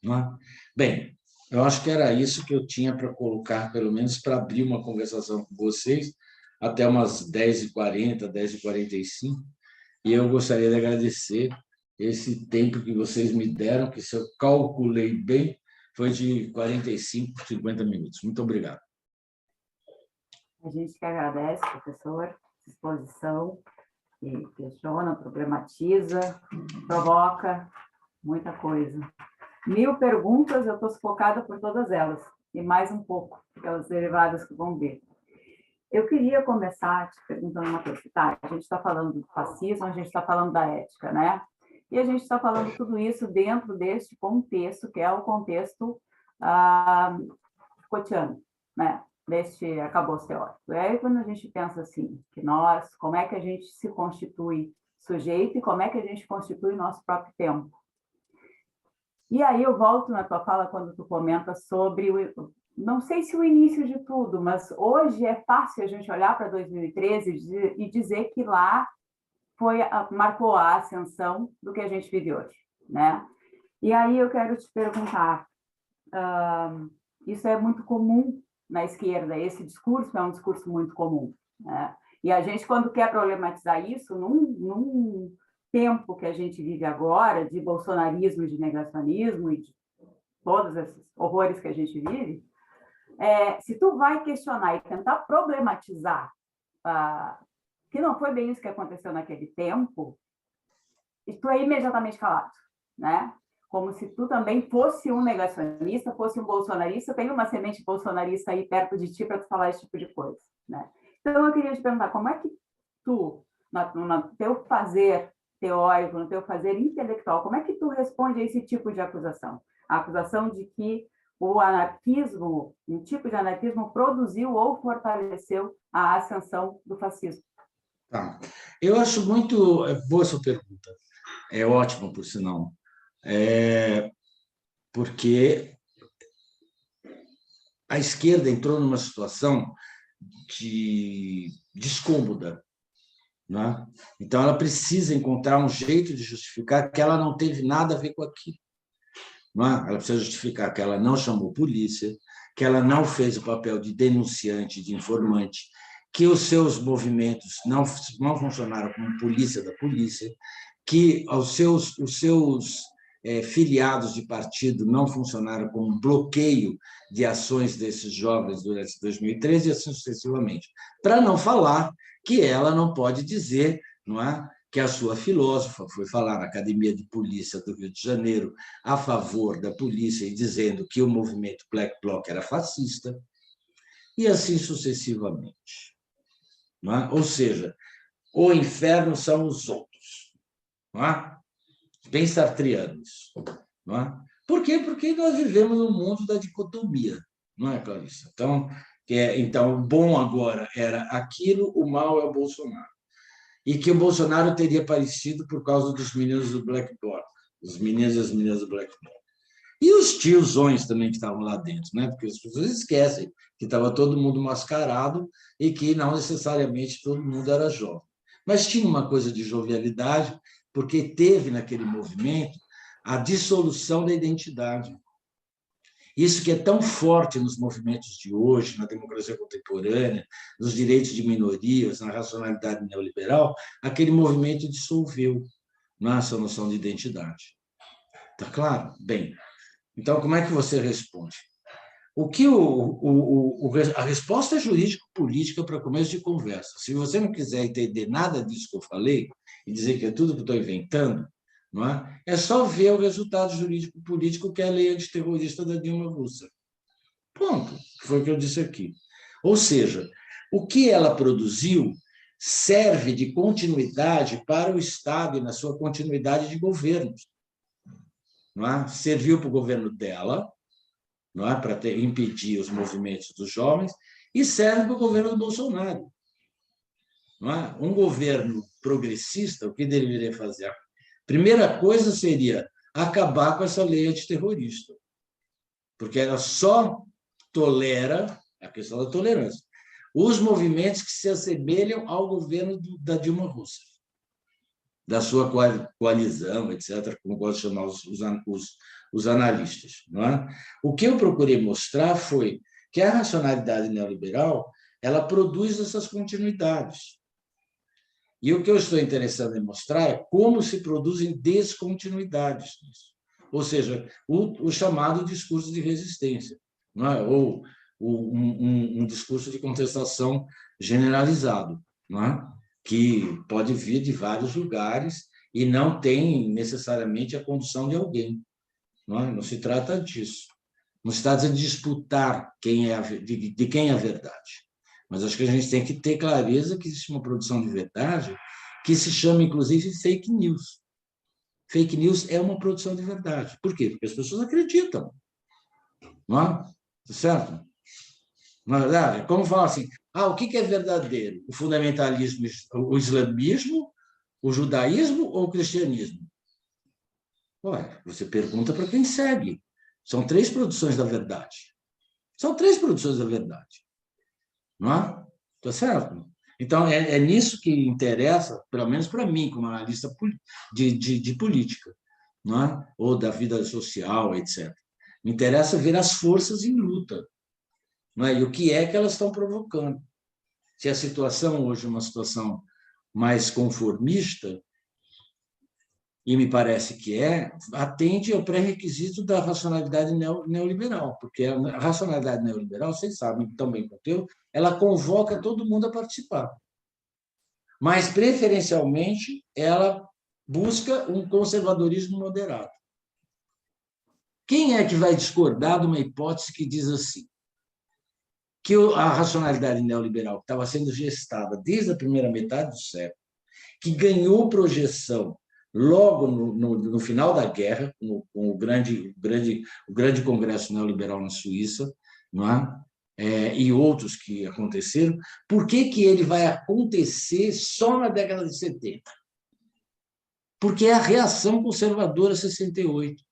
Não é? Bem, eu acho que era isso que eu tinha para colocar, pelo menos para abrir uma conversação com vocês, até umas 10h40, 10h45, e eu gostaria de agradecer esse tempo que vocês me deram, que se eu calculei bem, foi de 45, 50 minutos. Muito obrigado. A gente que agradece, professor, exposição, que questiona, problematiza, provoca muita coisa. 1000 perguntas, eu estou sufocada por todas elas, e mais um pouco, pelas derivadas que vão vir. Eu queria começar te perguntando uma coisa. Tá, a gente está falando do fascismo, a gente está falando da ética, né? E a gente está falando tudo isso dentro deste contexto, que é o contexto Foucaultiano, né? Deste arcabouço teórico. E aí, quando a gente pensa assim, que nós, como é que a gente se constitui sujeito e como é que a gente constitui nosso próprio tempo? E aí eu volto na tua fala quando tu comenta sobre não sei se o início de tudo, mas hoje é fácil a gente olhar para 2013 e dizer que lá marcou a ascensão do que a gente vive hoje, né? E aí eu quero te perguntar, isso é muito comum na esquerda, esse discurso é um discurso muito comum, né? E a gente, quando quer problematizar isso, num tempo que a gente vive agora, de bolsonarismo, de negacionismo e de todos esses horrores que a gente vive, se tu vai questionar e tentar problematizar que não foi bem isso que aconteceu naquele tempo, tu é imediatamente calado, né? Como se tu também fosse um negacionista, fosse um bolsonarista, tem uma semente bolsonarista aí perto de ti para tu falar esse tipo de coisa, né? Então, eu queria te perguntar, como é que tu, no teu fazer teórico, no teu fazer intelectual, como é que tu responde a esse tipo de acusação? A acusação de que o anarquismo, um tipo de anarquismo, produziu ou fortaleceu a ascensão do fascismo? Tá. Eu acho muito boa essa pergunta. É ótimo, por sinal. Porque a esquerda entrou numa situação de descômoda, né? Então, ela precisa encontrar um jeito de justificar que ela não teve nada a ver com aquilo. Não é? Ela precisa justificar que ela não chamou polícia, que ela não fez o papel de denunciante, de informante, que os seus movimentos não funcionaram como polícia da polícia, que os seus filiados de partido não funcionaram como bloqueio de ações desses jovens durante 2013 e assim sucessivamente. Para não falar que ela não pode dizer, não é, que a sua filósofa foi falar na Academia de Polícia do Rio de Janeiro a favor da polícia e dizendo que o movimento Black Bloc era fascista, e assim sucessivamente. Não é? Ou seja, o inferno são os outros. Não é? Bem sartreanos. Não é? Por quê? Porque nós vivemos num mundo da dicotomia, não é, Clarissa? Então, o bom agora era aquilo, o mal é o Bolsonaro. E que o Bolsonaro teria aparecido por causa dos meninos do Black Bloc, os meninos e as meninas do Black Bloc. E os tiozões também que estavam lá dentro, né? Porque as pessoas esquecem que estava todo mundo mascarado e que não necessariamente todo mundo era jovem. Mas tinha uma coisa de jovialidade, porque teve naquele movimento a dissolução da identidade. Isso que é tão forte nos movimentos de hoje, na democracia contemporânea, nos direitos de minorias, na racionalidade neoliberal, aquele movimento dissolveu essa noção de identidade. Está claro? Bem, então, como é que você responde? A resposta é jurídico-política para começo de conversa. Se você não quiser entender nada disso que eu falei e dizer que é tudo que eu estou inventando, não é? É só ver o resultado jurídico-político que é a lei antiterrorista da Dilma Rousseff. Ponto. Foi o que eu disse aqui. Ou seja, o que ela produziu serve de continuidade para o Estado e na sua continuidade de governo. Não é? Serviu para o governo dela, não é? Para impedir os movimentos dos jovens, e serve para o governo do Bolsonaro. Não é? Um governo progressista, o que deveria fazer? Primeira coisa seria acabar com essa lei antiterrorista, porque ela só tolera, a questão da tolerância, os movimentos que se assemelham ao governo da Dilma Rousseff, da sua coalizão, etc., como gostam de chamar os analistas. Não é? O que eu procurei mostrar foi que a racionalidade neoliberal ela produz essas continuidades. E o que eu estou interessado em mostrar é como se produzem descontinuidades nisso. Ou seja, o chamado discurso de resistência, não é? Ou um discurso de contestação generalizado, não é? Que pode vir de vários lugares e não tem necessariamente a condução de alguém. Não é? Não se trata disso. Não se trata de disputar de quem é a verdade. Mas acho que a gente tem que ter clareza que existe uma produção de verdade que se chama, inclusive, fake news. Fake news é uma produção de verdade. Por quê? Porque as pessoas acreditam. Não é? Certo? Na verdade, como falar assim, o que é verdadeiro? O fundamentalismo, o islamismo, o judaísmo ou o cristianismo? Olha, você pergunta para quem segue. São três produções da verdade. São três produções da verdade. Não é? Está certo? Então, é nisso que interessa, pelo menos para mim, como analista de política, não é? Ou da vida social, etc. Me interessa ver as forças em luta, não é? E o que é que elas estão provocando. Se a situação hoje é uma situação mais conformista, e me parece que atende ao pré-requisito da racionalidade neoliberal, porque a racionalidade neoliberal, vocês sabem tão bem quanto eu, ela convoca todo mundo a participar. Mas, preferencialmente, ela busca um conservadorismo moderado. Quem é que vai discordar de uma hipótese que diz assim, que a racionalidade neoliberal estava sendo gestada desde a primeira metade do século, que ganhou projeção logo no final da guerra, com o grande Congresso Neoliberal na Suíça, não é? E outros que aconteceram. Por que ele vai acontecer só na década de 70? Porque é a reação conservadora a 68.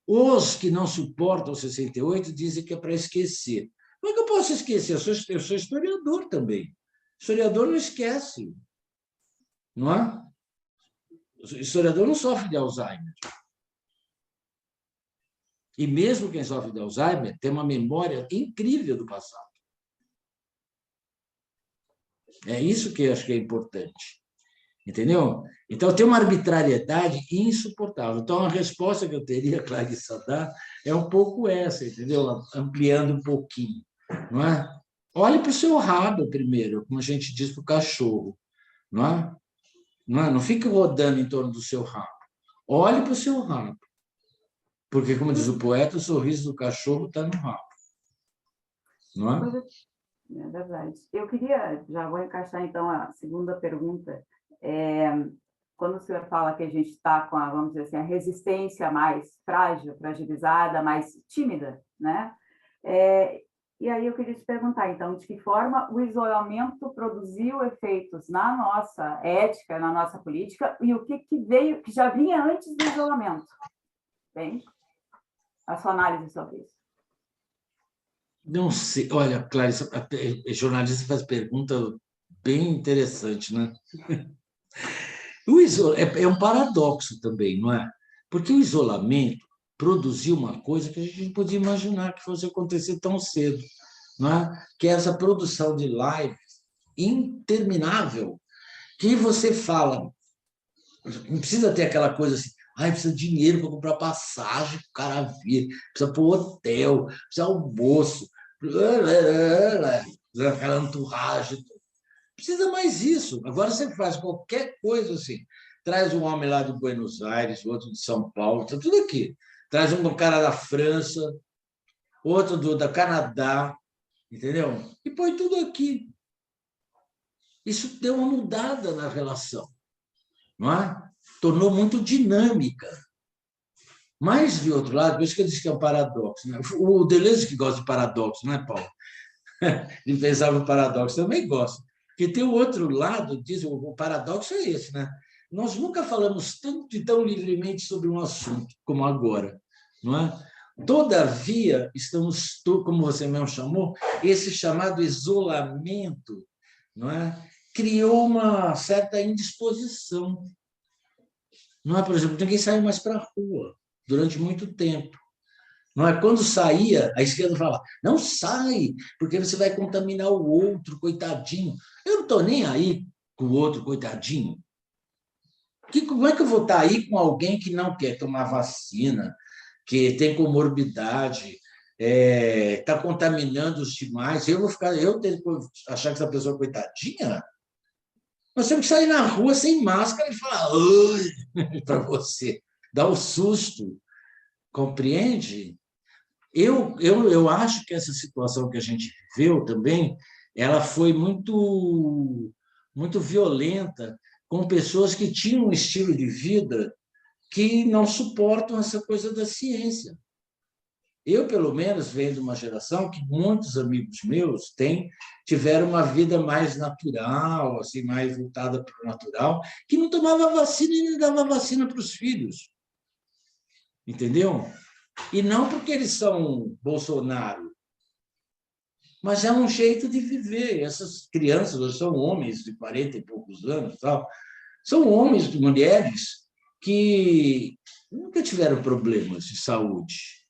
Os que não suportam 68 dizem que é para esquecer. Como é que eu posso esquecer? Eu sou historiador também. Historiador não esquece, não é? O historiador não sofre de Alzheimer. E mesmo quem sofre de Alzheimer tem uma memória incrível do passado. É isso que eu acho que é importante. Entendeu? Então, tem uma arbitrariedade insuportável. Então, a resposta que eu teria, Clarissa, a dar é um pouco essa, entendeu? Ampliando um pouquinho. Não é? Olhe para o seu rabo primeiro, como a gente diz para o cachorro. Não é? Não é? Não fique rodando em torno do seu rabo. Olhe para o seu rabo. Porque, como diz o poeta, o sorriso do cachorro está no rabo. Não é? É verdade. Eu queria, já vou encaixar então a segunda pergunta. Quando o senhor fala que a gente está com vamos dizer assim, a resistência mais frágil, fragilizada, mais tímida, né? E aí eu queria te perguntar, então, de que forma o isolamento produziu efeitos na nossa ética, na nossa política, e o que veio, que já vinha antes do isolamento? Bem, a sua análise sobre isso. Não sei. Olha, Clarissa, a jornalista faz pergunta bem interessante, né? É um paradoxo também, não é? Porque o isolamento produziu uma coisa que a gente não podia imaginar que fosse acontecer tão cedo, não é? Que é essa produção de live interminável, que você fala, não precisa ter aquela coisa assim, precisa de dinheiro para comprar passagem para o cara vir, precisa para o hotel, precisa almoço, aquela entourage. Precisa mais isso. Agora você faz qualquer coisa assim. Traz um homem lá de Buenos Aires, outro de São Paulo, está tudo aqui. Traz um cara da França, outro do Canadá, entendeu? E põe tudo aqui. Isso deu uma mudada na relação, não é? Tornou muito dinâmica. Mas, de outro lado, por isso que eu disse que é um paradoxo. Né? O Deleuze que gosta de paradoxo, não é, Paulo? De pensar no paradoxo, também gosta. Porque tem o outro lado, diz, o paradoxo é esse, né? Nós nunca falamos tanto e tão livremente sobre um assunto como agora, não é? Todavia, estamos, como você mesmo chamou, esse chamado isolamento, não é? Criou uma certa indisposição. Não é, por exemplo, ninguém saiu mais para a rua durante muito tempo. Não é? Quando saía, a esquerda falava, não sai, porque você vai contaminar o outro, coitadinho. Eu não estou nem aí com o outro, coitadinho. Como é que eu vou estar aí com alguém que não quer tomar vacina, que tem comorbidade, está contaminando os demais? Eu tenho que achar que essa pessoa é coitadinha? Nós temos que sair na rua sem máscara e falar oi para você, dar o susto, compreende? Eu acho que essa situação que a gente viveu também, ela foi muito violenta com pessoas que tinham um estilo de vida que não suportam essa coisa da ciência. Eu, pelo menos, venho de uma geração que muitos amigos meus tiveram uma vida mais natural, assim, mais voltada para o natural, que não tomava vacina e nem dava vacina para os filhos. Entendeu? E não porque eles são Bolsonaro, mas é um jeito de viver. Essas crianças hoje são homens de 40 e poucos anos, tal. São homens e mulheres que nunca tiveram problemas de saúde.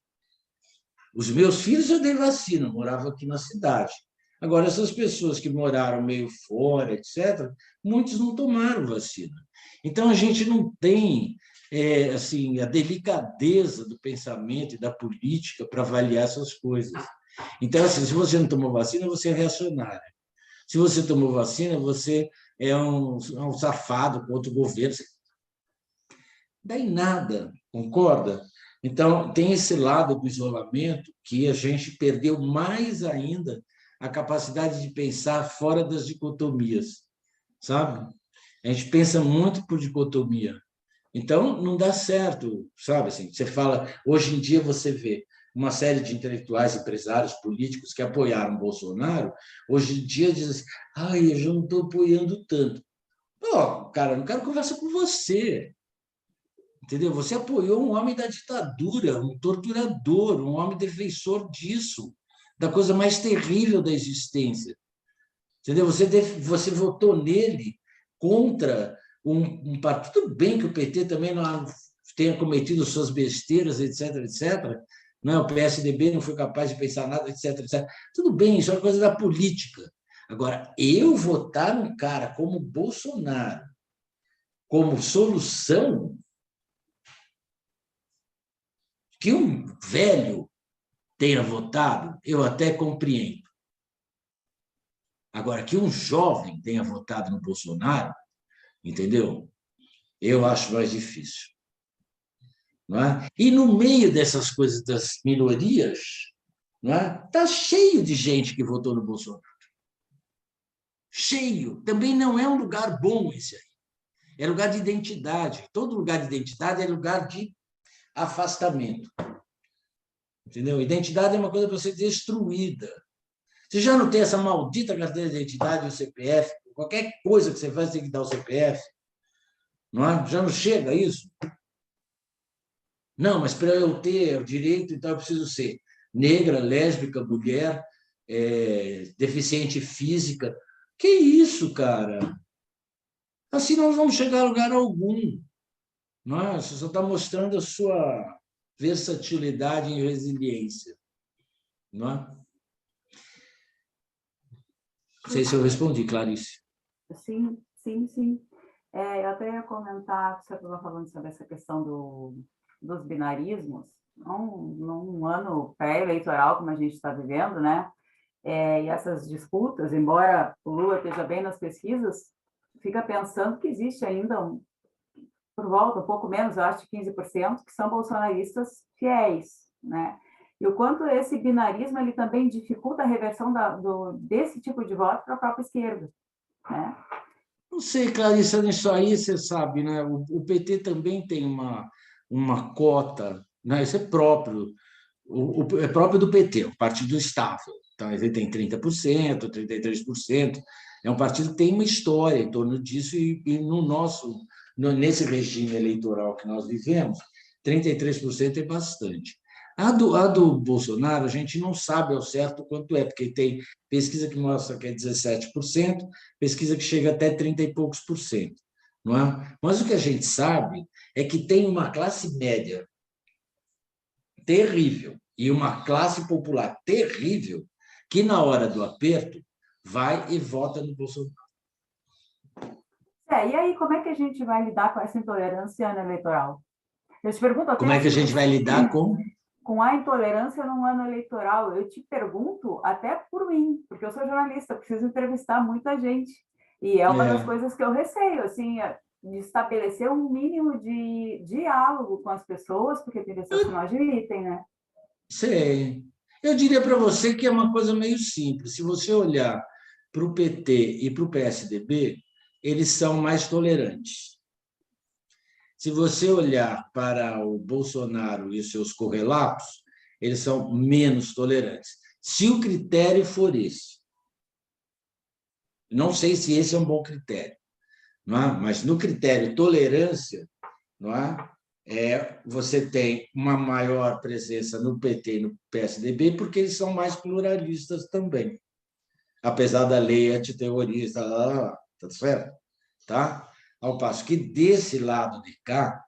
Os meus filhos eu dei vacina, eu morava aqui na cidade. Agora, essas pessoas que moraram meio fora, etc., muitos não tomaram vacina. Então, a gente não tem assim, a delicadeza do pensamento e da política para avaliar essas coisas. Então, assim, se você não tomou vacina, você é reacionário. Se você tomou vacina, você é um safado contra o governo. Daí nada, concorda? Então, tem esse lado do isolamento que a gente perdeu mais ainda a capacidade de pensar fora das dicotomias, sabe? A gente pensa muito por dicotomia. Então, não dá certo, sabe? Assim, você fala, hoje em dia você vê uma série de intelectuais, empresários, políticos que apoiaram Bolsonaro, hoje em dia dizem assim, ai, eu já não estou apoiando tanto. Pô, cara, eu não quero conversa com você, entendeu? Você apoiou um homem da ditadura, um torturador, um homem defensor disso, da coisa mais terrível da existência, entendeu? Você votou nele contra um partido. Tudo bem que o PT também não tenha cometido suas besteiras, etc, etc. Não, o PSDB não foi capaz de pensar nada, etc, etc. Tudo bem, isso é uma coisa da política. Agora, eu votar num cara como Bolsonaro, como solução, que um velho tenha votado, eu até compreendo. Agora, que um jovem tenha votado no Bolsonaro, entendeu? Eu acho mais difícil. Não é? E no meio dessas coisas das minorias, não é? Tá cheio de gente que votou no Bolsonaro. Cheio. Também não é um lugar bom esse aí. É lugar de identidade. Todo lugar de identidade é lugar de afastamento. Entendeu? Identidade é uma coisa para ser destruída. Você já não tem essa maldita carteira de identidade, o CPF, qualquer coisa que você faz tem que dar o CPF. Não é? Já não chega isso? Não, mas para eu ter o direito, então eu preciso ser negra, lésbica, mulher, deficiente física. Que isso, cara? Assim nós vamos chegar a lugar algum. Não é? Você só está mostrando a sua versatilidade e resiliência. Não é? Não sei se eu respondi, Clarice. Sim, sim, sim. Eu até ia comentar, você estava falando sobre essa questão dos binarismos, num ano pré-eleitoral, como a gente está vivendo, né? E essas disputas, embora o Lula esteja bem nas pesquisas, fica pensando que existe ainda, por volta, um pouco menos, eu acho, de 15%, que são bolsonaristas fiéis, né? E o quanto esse binarismo ele também dificulta a reversão desse tipo de voto para a própria esquerda, né? Não sei, Clarice, nisso aí você sabe, né? O PT também tem uma cota, né? Isso é próprio, é próprio do PT, o partido estável. Então, ele tem 30%, 33%. É um partido que tem uma história em torno disso, e nesse regime eleitoral que nós vivemos, 33% é bastante. A do Bolsonaro, a gente não sabe ao certo quanto é, porque tem pesquisa que mostra que é 17%, pesquisa que chega até 30 e poucos por cento. Não é? Mas o que a gente sabe é que tem uma classe média terrível e uma classe popular terrível que, na hora do aperto, vai e vota no Bolsonaro. E aí, como é que a gente vai lidar com essa intolerância ano eleitoral? Eu te pergunto até... Como é que a gente vai lidar com a intolerância no ano eleitoral? Eu te pergunto até por mim, porque eu sou jornalista, preciso entrevistar muita gente. E é uma das coisas que eu receio, assim, de estabelecer um mínimo de diálogo com as pessoas, porque tem pessoas que não admitem, né? Sei. Eu diria para você que é uma coisa meio simples. Se você olhar para o PT e para o PSDB, eles são mais tolerantes. Se você olhar para o Bolsonaro e os seus correlatos, eles são menos tolerantes. Se o critério for esse, não sei se esse é um bom critério, não é? Mas no critério tolerância, não é? Você tem uma maior presença no PT e no PSDB, porque eles são mais pluralistas também, apesar da lei antiterrorista, tá certo? Tá? Ao passo que desse lado de cá,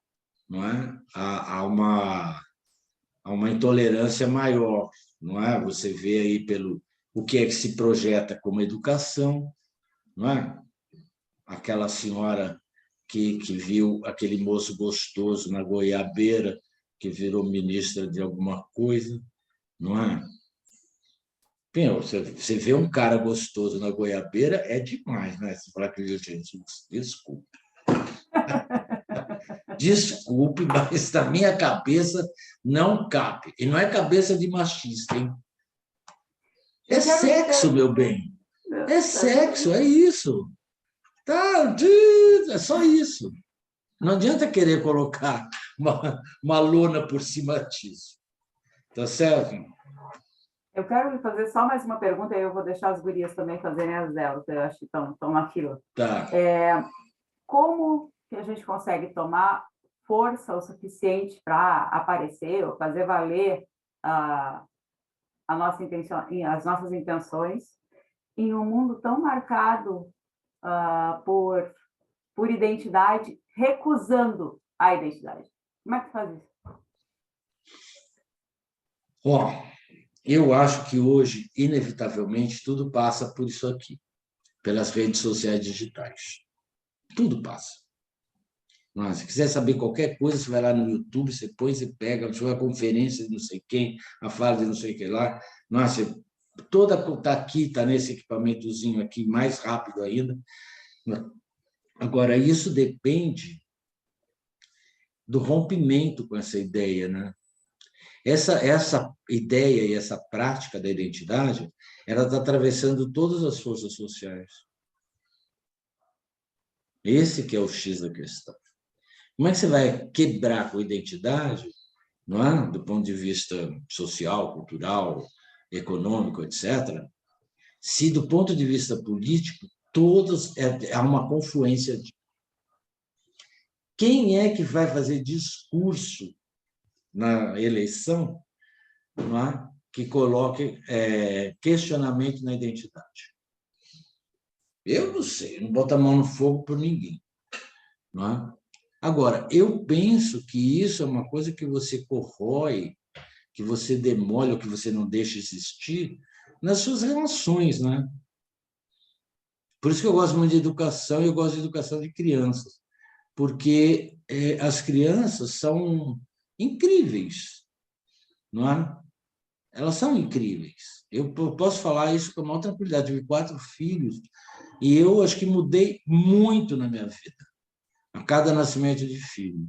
não é? Há uma intolerância maior, não é? Você vê aí pelo o que é que se projeta como educação, não é? Aquela senhora que viu aquele moço gostoso na goiabeira, que virou ministra de alguma coisa, não é? Bem, você vê um cara gostoso na goiabeira, é demais, né? Você fala que Jesus, desculpe. Desculpe, mas na minha cabeça não cabe. E não é cabeça de machista, hein? É sexo, meu bem. É sexo, é isso. Tá, é só isso. Não adianta querer colocar uma lona por cima disso. Tá certo? Eu quero lhe fazer só mais uma pergunta, e eu vou deixar as gurias também fazerem as delas, eu acho que estão na fila. Tá. Como que a gente consegue tomar força o suficiente para aparecer ou fazer valer a nossa intenção, as nossas intenções em um mundo tão marcado por identidade, recusando a identidade? Como é que faz isso? Eu acho que hoje, inevitavelmente, tudo passa por isso aqui, pelas redes sociais digitais. Tudo passa. Se quiser saber qualquer coisa, você vai lá no YouTube, você põe, você pega, você vai a conferência de não sei quem, a fala de não sei o que lá. Nossa, toda está aqui, está nesse equipamentozinho aqui, mais rápido ainda. Agora, isso depende do rompimento com essa ideia, né? Essa ideia e essa prática da identidade, ela está atravessando todas as forças sociais. Esse que é o X da questão. Como é que você vai quebrar com a identidade, não é? Do ponto de vista social, cultural, econômico, etc., se do ponto de vista político, há uma confluência de... Quem é que vai fazer discurso na eleição, não é? Que coloque questionamento na identidade? Eu não sei, não boto a mão no fogo por ninguém. Não é? Agora, eu penso que isso é uma coisa que você corrói, que você demole, ou que você não deixa existir nas suas relações, né? Por isso que eu gosto muito de educação, e eu gosto de educação de crianças, porque as crianças são incríveis, não é? Elas são incríveis. Eu posso falar isso com a maior tranquilidade. Eu tive 4 filhos e eu acho que mudei muito na minha vida, a cada nascimento de filho.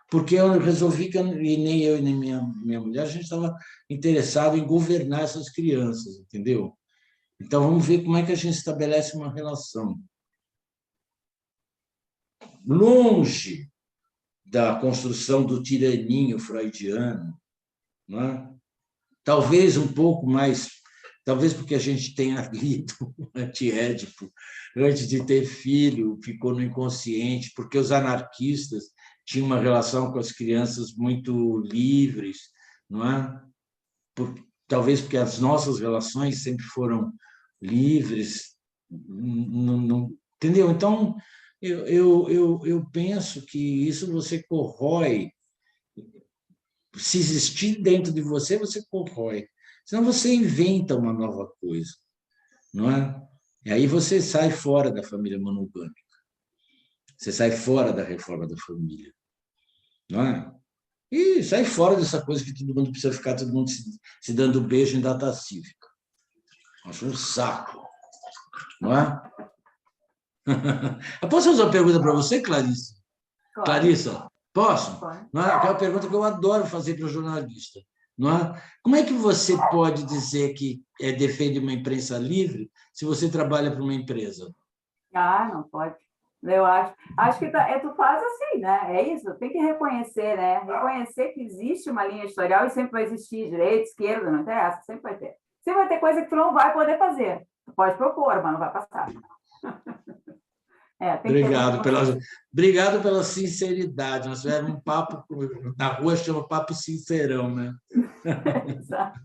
Porque eu resolvi que e nem eu e nem minha mulher, a gente estava interessado em governar essas crianças, entendeu? Então, vamos ver como é que a gente estabelece uma relação. Longe da construção do tiraninho freudiano, não é? Talvez um pouco mais, talvez porque a gente tenha lido Antiédipo antes de ter filho, ficou no inconsciente, porque os anarquistas tinham uma relação com as crianças muito livres, não é? Talvez porque as nossas relações sempre foram livres, não, entendeu? Então, eu penso que isso você corrói. Se existir dentro de você, você corrói. Senão você inventa uma nova coisa, não é? E aí você sai fora da família monogâmica. Você sai fora da reforma da família, não é? E sai fora dessa coisa que todo mundo precisa ficar, todo mundo se dando beijo em data cívica. Acho um saco, não é? Eu posso fazer uma pergunta para você, Clarice? Claro. Clarissa, posso? Claro. Não é? Aquela pergunta que eu adoro fazer para o jornalista. Não é? Como é que você pode dizer que defende uma imprensa livre se você trabalha para uma empresa? Não pode. Eu acho que tu faz assim, né? É isso, tem que reconhecer, né? Reconhecer que existe uma linha editorial e sempre vai existir direita, esquerda, não interessa, sempre vai ter. Sempre vai ter coisa que tu não vai poder fazer. Tu pode propor, mas não vai passar. Obrigado pela sinceridade. Nós tivemos um papo na rua, chama Papo Sincerão, né? Exato.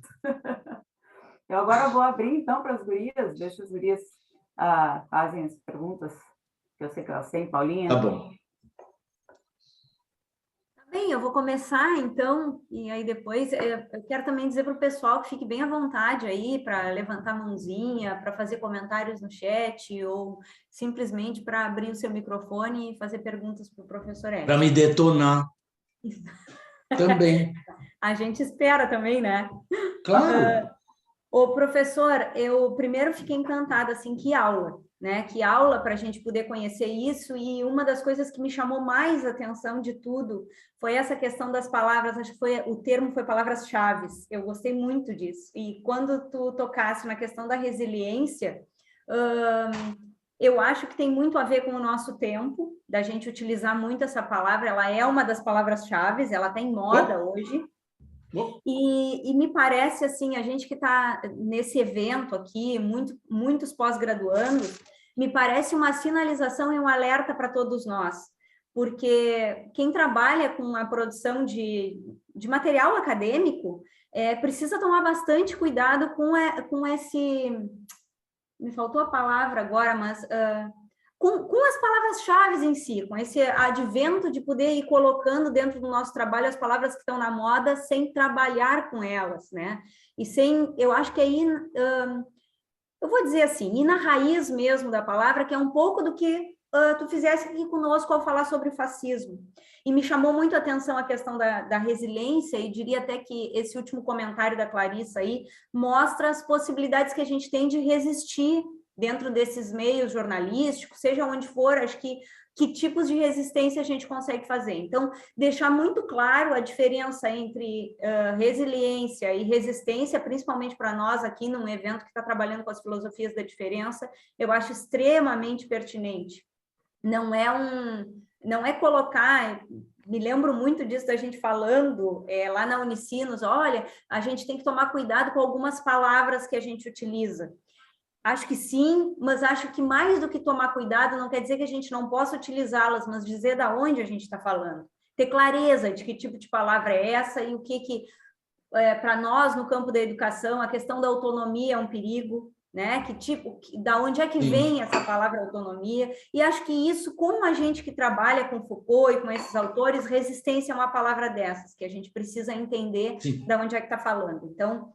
Eu agora vou abrir, então, para as gurias, deixa as gurias fazem as perguntas, que eu sei que elas têm, Paulinha. Tá bom. Bem, eu vou começar, então, e aí depois eu quero também dizer para o pessoal que fique bem à vontade aí para levantar a mãozinha, para fazer comentários no chat ou simplesmente para abrir o seu microfone e fazer perguntas para o professor Edson. Para me detonar. Também. A gente espera também, né? Claro. Ô, professor, eu primeiro fiquei encantada, assim, que aula, né? Que aula para a gente poder conhecer isso, e uma das coisas que me chamou mais atenção de tudo foi essa questão das palavras, acho que o termo foi palavras-chave, eu gostei muito disso, e quando tu tocasse na questão da resiliência, Eu acho que tem muito a ver com o nosso tempo, da gente utilizar muito essa palavra, ela é uma das palavras-chave, ela está em moda hoje. E me parece, assim, a gente que está nesse evento aqui, muitos pós-graduandos, me parece uma sinalização e um alerta para todos nós, porque quem trabalha com a produção de material acadêmico precisa tomar bastante cuidado com esse... Me faltou a palavra agora, mas... com as palavras-chave em si, com esse advento de poder ir colocando dentro do nosso trabalho as palavras que estão na moda sem trabalhar com elas, né? E sem, eu acho que aí, eu vou dizer assim, ir na raiz mesmo da palavra, que é um pouco do que tu fizesse aqui conosco ao falar sobre o fascismo. E me chamou muito a atenção a questão da resiliência, e diria até que esse último comentário da Clarissa aí mostra as possibilidades que a gente tem de resistir dentro desses meios jornalísticos, seja onde for, acho que tipos de resistência a gente consegue fazer. Então, deixar muito claro a diferença entre resiliência e resistência, principalmente para nós aqui num evento que está trabalhando com as filosofias da diferença, eu acho extremamente pertinente. Não é colocar... Me lembro muito disso da gente falando lá na Unicinos, olha, a gente tem que tomar cuidado com algumas palavras que a gente utiliza. Acho que sim, mas acho que mais do que tomar cuidado não quer dizer que a gente não possa utilizá-las, mas dizer da onde a gente está falando. Ter clareza de que tipo de palavra é essa e o que para nós, no campo da educação, a questão da autonomia é um perigo, né? Da onde é que vem essa palavra autonomia? E acho que isso, como a gente que trabalha com Foucault e com esses autores, resistência é uma palavra dessas, que a gente precisa entender da onde é que está falando. Então,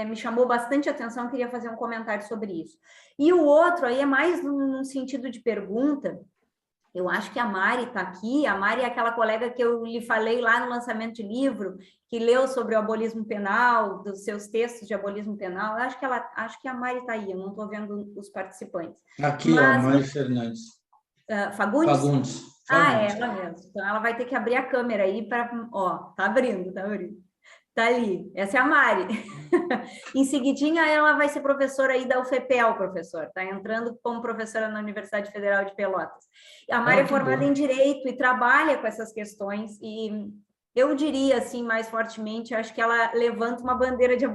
me chamou bastante atenção, eu queria fazer um comentário sobre isso. E o outro aí é mais num sentido de pergunta. Eu acho que a Mari está aqui, a Mari é aquela colega que eu lhe falei lá no lançamento de livro, que leu sobre o abolismo penal, dos seus textos de abolismo penal. Eu acho que a Mari está aí, eu não estou vendo os participantes. Aqui, ó, Mari Fernandes. Fagundes? Fagundes. É ela mesmo. Então, ela vai ter que abrir a câmera aí para... Ó, tá abrindo. Tá ali, essa é a Mari. Em seguidinha, ela vai ser professora aí da UFPEL, professor. Tá entrando como professora na Universidade Federal de Pelotas. A Mari é formada em Direito e trabalha com essas questões, e eu diria, assim, mais fortemente, acho que ela levanta uma bandeira de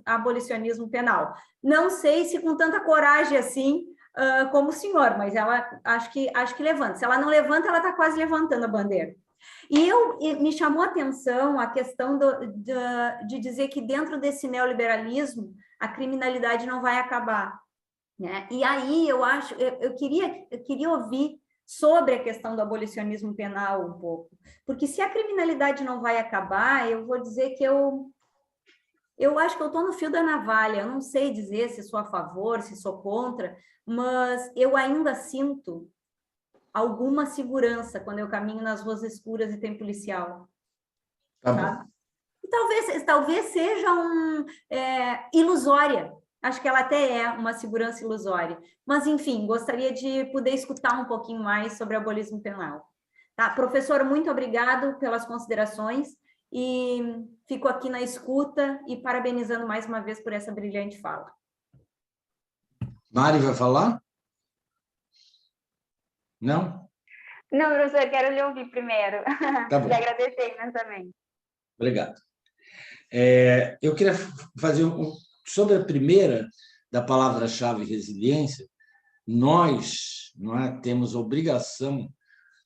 abolicionismo penal. Não sei se com tanta coragem assim, como o senhor, mas ela acho que levanta. Se ela não levanta, ela está quase levantando a bandeira. E me chamou a atenção a questão de dizer que dentro desse neoliberalismo a criminalidade não vai acabar, né? E aí eu queria ouvir sobre a questão do abolicionismo penal um pouco, porque se a criminalidade não vai acabar, eu vou dizer que eu acho que eu estou no fio da navalha, eu não sei dizer se sou a favor, se sou contra, mas eu ainda sinto alguma segurança quando eu caminho nas ruas escuras e tem policial. Tá? E talvez seja ilusória. Acho que ela até é uma segurança ilusória. Mas, enfim, gostaria de poder escutar um pouquinho mais sobre o abolismo penal. Tá? Professor, muito obrigado pelas considerações e fico aqui na escuta e parabenizando mais uma vez por essa brilhante fala. Mari vai falar? Não? Não, professor, quero lhe ouvir primeiro. Tá bom. Lhe agradecer imensamente. Obrigado. Eu queria fazer sobre a primeira da palavra-chave resiliência. Nós temos a obrigação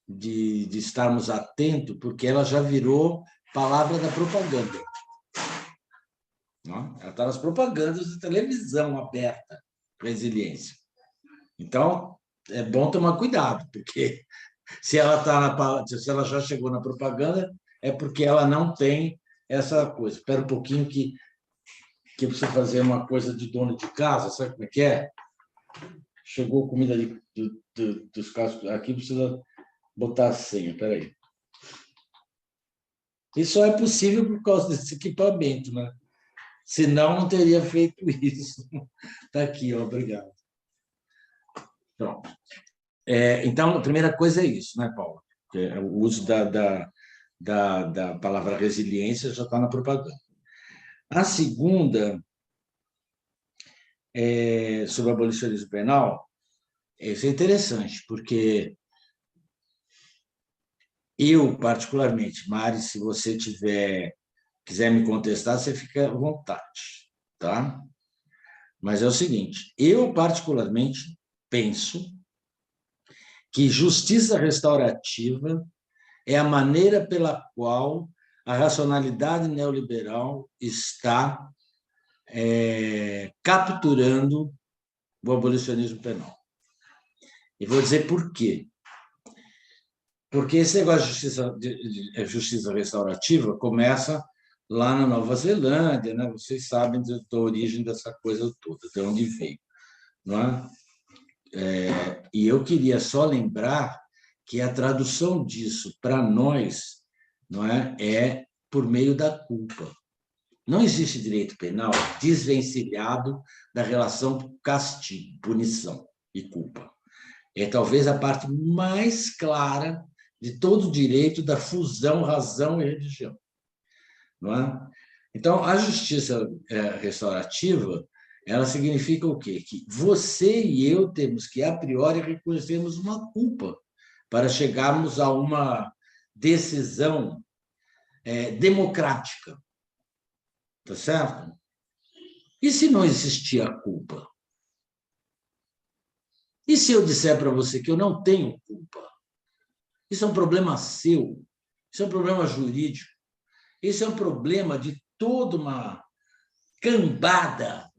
de estarmos atentos, porque ela já virou palavra da propaganda. Não? Ela está nas propagandas da televisão aberta, resiliência. Então, é bom tomar cuidado, porque se ela já chegou na propaganda, é porque ela não tem essa coisa. Espera um pouquinho que eu preciso fazer uma coisa de dono de casa, sabe como é que é? Chegou comida dos casos aqui, precisa botar a senha, espera aí. Isso só é possível por causa desse equipamento, né? Senão, não teria feito isso. Está aqui, ó, obrigado. Pronto. Então, a primeira coisa é isso, né, Paula? O uso da palavra resiliência já está na propaganda. A segunda, sobre o abolicionismo penal, Isso é interessante, porque eu, particularmente, Mari, se você quiser me contestar, você fica à vontade, tá? Mas é o seguinte, eu, particularmente, penso que justiça restaurativa é a maneira pela qual a racionalidade neoliberal está capturando o abolicionismo penal. E vou dizer por quê. Porque esse negócio de justiça restaurativa começa lá na Nova Zelândia, né? Vocês sabem da origem dessa coisa toda, de onde veio, não é? E eu queria só lembrar que a tradução disso para nós, não é por meio da culpa. Não existe direito penal desvencilhado da relação castigo, punição e culpa. É talvez a parte mais clara de todo o direito da fusão razão e religião. Não é? Então, a justiça restaurativa, ela significa o quê? Que você e eu temos que, a priori, reconhecermos uma culpa para chegarmos a uma decisão democrática. Tá certo? E se não existir a culpa? E se eu disser para você que eu não tenho culpa? Isso é um problema seu, isso é um problema jurídico, isso é um problema de toda uma cambada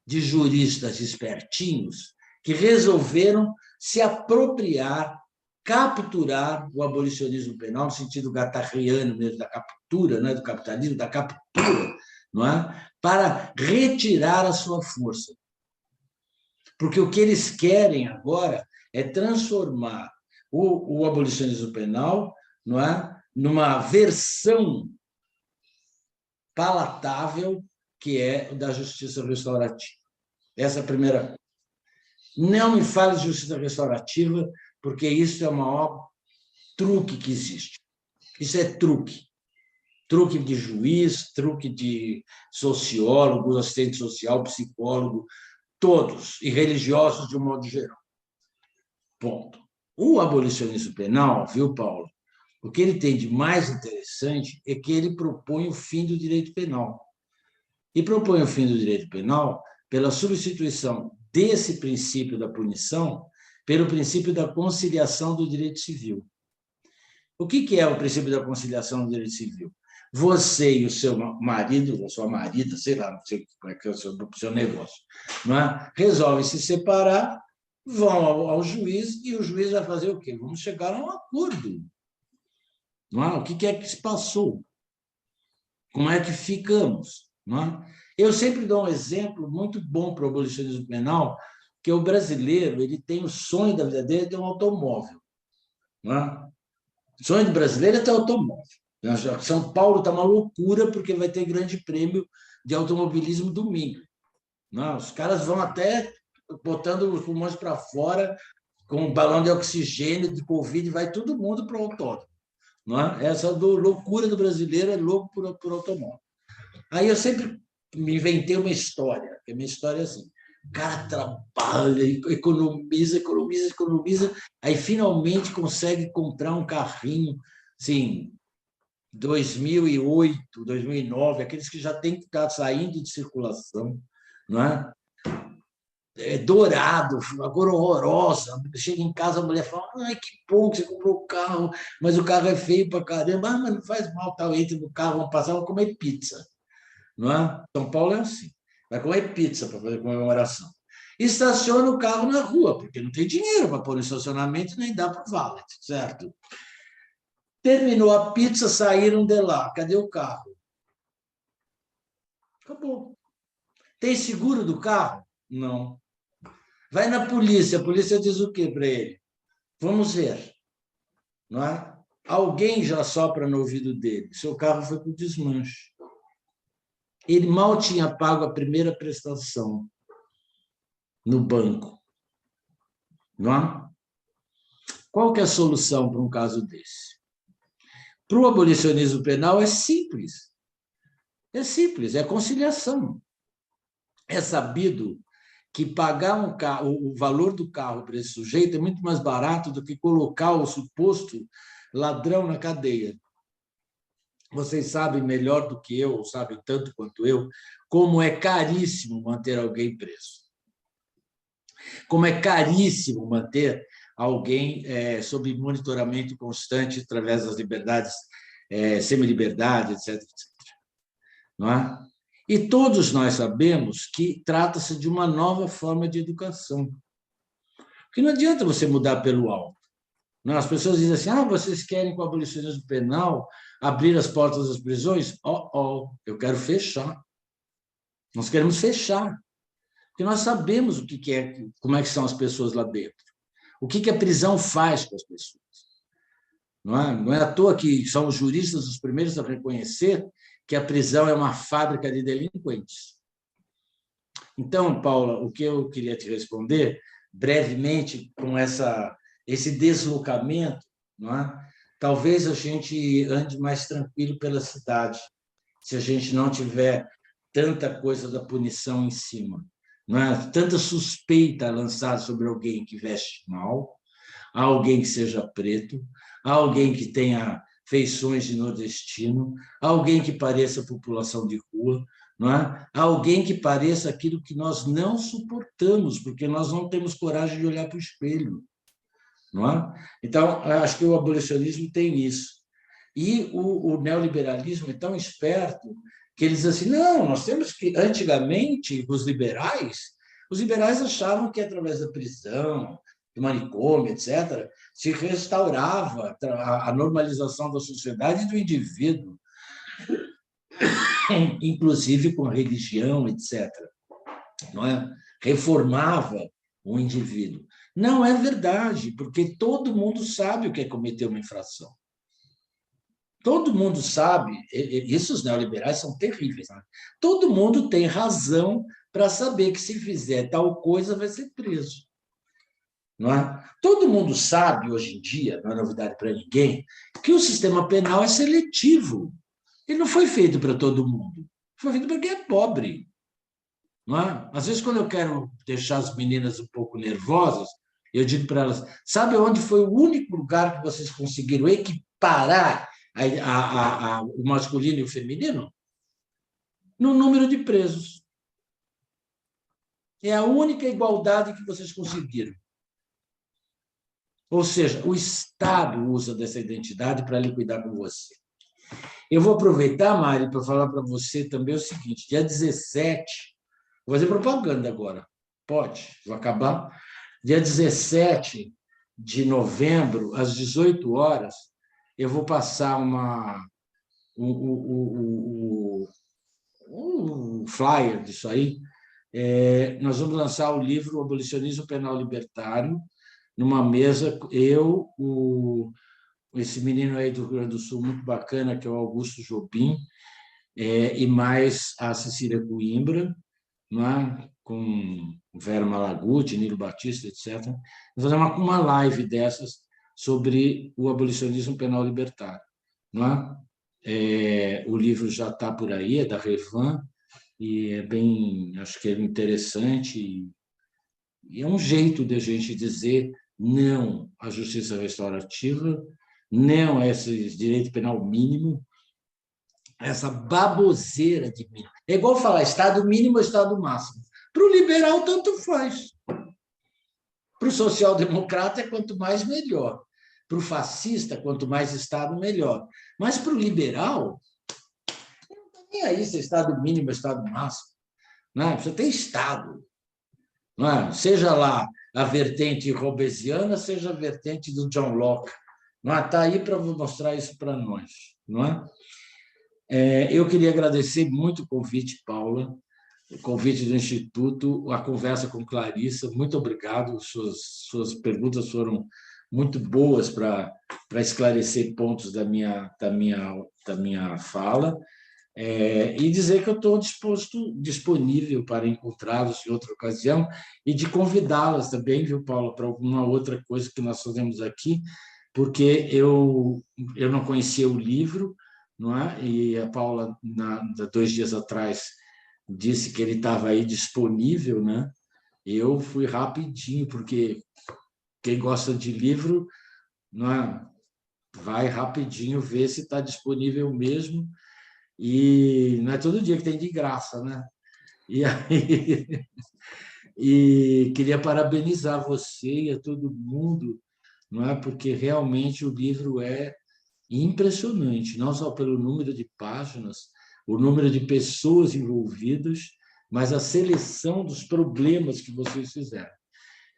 de juristas espertinhos que resolveram se apropriar, capturar o abolicionismo penal, no sentido gattariano mesmo, da captura, não é do capitalismo, da captura, não é? Para retirar a sua força. Porque o que eles querem agora é transformar o abolicionismo penal, não é, numa versão palatável que é da justiça restaurativa. Essa é a primeira coisa. Não me fale de justiça restaurativa, porque isso é o maior truque que existe. Isso é truque. Truque de juiz, truque de sociólogo, assistente social, psicólogo, todos, e religiosos de um modo geral. Ponto. O abolicionismo penal, viu, Paulo? O que ele tem de mais interessante é que ele propõe o fim do direito penal. E propõe o fim do direito penal pela substituição desse princípio da punição pelo princípio da conciliação do direito civil. O que é o princípio da conciliação do direito civil? Você e o seu marido, ou sua marida, sei lá, não sei como é que é o seu negócio, não é? Resolvem se separar, vão ao juiz e o juiz vai fazer o quê? Vamos chegar a um acordo. Não é? O que é que se passou? Como é que ficamos? Não é? Eu sempre dou um exemplo muito bom para o abolicionismo penal, que o brasileiro ele tem o sonho da vida dele de ter um automóvel. Não é? O sonho do brasileiro é ter automóvel. São Paulo está uma loucura porque vai ter grande prêmio de automobilismo domingo. Não, os caras vão até botando os pulmões para fora com um balão de oxigênio, de Covid, vai todo mundo para o autódromo. Não é? Essa loucura do brasileiro é louco por automóvel. Aí eu sempre me inventei uma história, que a minha história é assim, o cara trabalha, economiza, aí finalmente consegue comprar um carrinho, assim, 2008, 2009, aqueles que já têm que estar saindo de circulação, não é? Dourado, uma cor horrorosa. Chega em casa, a mulher fala: ai, que bom que você comprou o carro, mas o carro é feio para caramba. Ah, mas não faz mal, tal, entra no carro, vamos passar, vamos comer pizza. Não é? São Paulo é assim. Vai comer pizza para fazer comemoração. Estaciona o carro na rua, porque não tem dinheiro para pôr no estacionamento, nem dá para o valet, certo? Terminou a pizza, saíram de lá. Cadê o carro? Acabou. Tem seguro do carro? Não. Vai na polícia, a polícia diz o quê para ele? Vamos ver. Não é? Alguém já sopra no ouvido dele. Seu carro foi para o desmanche. Ele mal tinha pago a primeira prestação no banco. Não é? Qual que é a solução para um caso desse? Para o abolicionismo penal é simples. É simples, é conciliação. É sabido que pagar um carro, o valor do carro para esse sujeito é muito mais barato do que colocar o suposto ladrão na cadeia. Vocês sabem melhor do que eu, ou sabem tanto quanto eu, como é caríssimo manter alguém preso. Como é caríssimo manter alguém sob monitoramento constante através das liberdades, semi-liberdade, etc, etc. Não é? E todos nós sabemos que trata-se de uma nova forma de educação. Porque não adianta você mudar pelo alto. Não, as pessoas dizem assim, vocês querem, com o abolicionismo penal, abrir as portas das prisões? Eu quero fechar. Nós queremos fechar. Porque nós sabemos o que é, como é que são as pessoas lá dentro. O que a prisão faz com as pessoas. Não é à toa que são os juristas os primeiros a reconhecer que a prisão é uma fábrica de delinquentes. Então, Paula, o que eu queria te responder, brevemente, com esse deslocamento, não é? Talvez a gente ande mais tranquilo pela cidade, se a gente não tiver tanta coisa da punição em cima. Não é? Tanta suspeita lançada sobre alguém que veste mal, alguém que seja preto, alguém que tenha feições de nordestino, alguém que pareça população de rua, não é? Alguém que pareça aquilo que nós não suportamos, porque nós não temos coragem de olhar para o espelho. Não é? Então, acho que o abolicionismo tem isso. E o neoliberalismo é tão esperto que eles dizem assim, não, nós temos que... Antigamente, os liberais achavam que através da prisão, do manicômio, etc., se restaurava a normalização da sociedade e do indivíduo, inclusive com a religião, etc. Não é? Reformava o indivíduo. Não é verdade, porque todo mundo sabe o que é cometer uma infração. Todo mundo sabe, isso os neoliberais são terríveis, né? Todo mundo tem razão para saber que se fizer tal coisa vai ser preso. Não é? Todo mundo sabe, hoje em dia, não é novidade para ninguém, que o sistema penal é seletivo. Ele não foi feito para todo mundo, foi feito para quem é pobre. Não é? Às vezes, quando eu quero deixar as meninas um pouco nervosas, eu digo para elas, sabe onde foi o único lugar que vocês conseguiram equiparar o masculino e o feminino? No número de presos. É a única igualdade que vocês conseguiram. Ou seja, o Estado usa dessa identidade para liquidar com você. Eu vou aproveitar, Mari, para falar para você também o seguinte, dia 17, vou fazer propaganda agora, pode, vou acabar. Dia 17 de novembro, às 18 horas, eu vou passar um flyer disso aí. Nós vamos lançar o livro O Abolicionismo Penal Libertário, numa mesa, esse menino aí do Rio Grande do Sul, muito bacana, que é o Augusto Jobim, e mais a Cecília Coimbra, não é? Com Vera Malaguti, Nilo Batista, etc. Vamos fazer uma live dessas sobre o abolicionismo penal libertário. Não é? O livro já está por aí, é da Revan, e é bem, acho que é interessante, e é um jeito de a gente dizer não à justiça restaurativa, não a esse direito penal mínimo, essa baboseira de mínimo. É igual falar Estado mínimo ou Estado máximo. Para o liberal, tanto faz. Para o social-democrata, quanto mais, melhor. Para o fascista, quanto mais Estado, melhor. Mas para o liberal, não está nem aí se é Estado mínimo ou Estado máximo. Não é? Você tem Estado. Não é? Seja lá a vertente robesiana, seja a vertente do John Locke. Não é? Está aí para mostrar isso para nós. Não é? Eu queria agradecer muito o convite, Paula, o convite do Instituto, a conversa com Clarissa. Muito obrigado. Suas perguntas foram muito boas para esclarecer pontos da minha fala. E dizer que eu estou disponível para encontrá-los em outra ocasião e de convidá-las também, viu, Paula, para alguma outra coisa que nós fazemos aqui, porque eu não conhecia o livro, não é? E a Paula, 2 dias atrás, disse que ele estava aí disponível, né? Eu fui rapidinho, porque quem gosta de livro, não é? Vai rapidinho ver se está disponível mesmo, e não é todo dia que tem de graça, né? E aí, e queria parabenizar você e a todo mundo, não é? Porque realmente o livro é impressionante, não só pelo número de páginas, o número de pessoas envolvidas, mas a seleção dos problemas que vocês fizeram.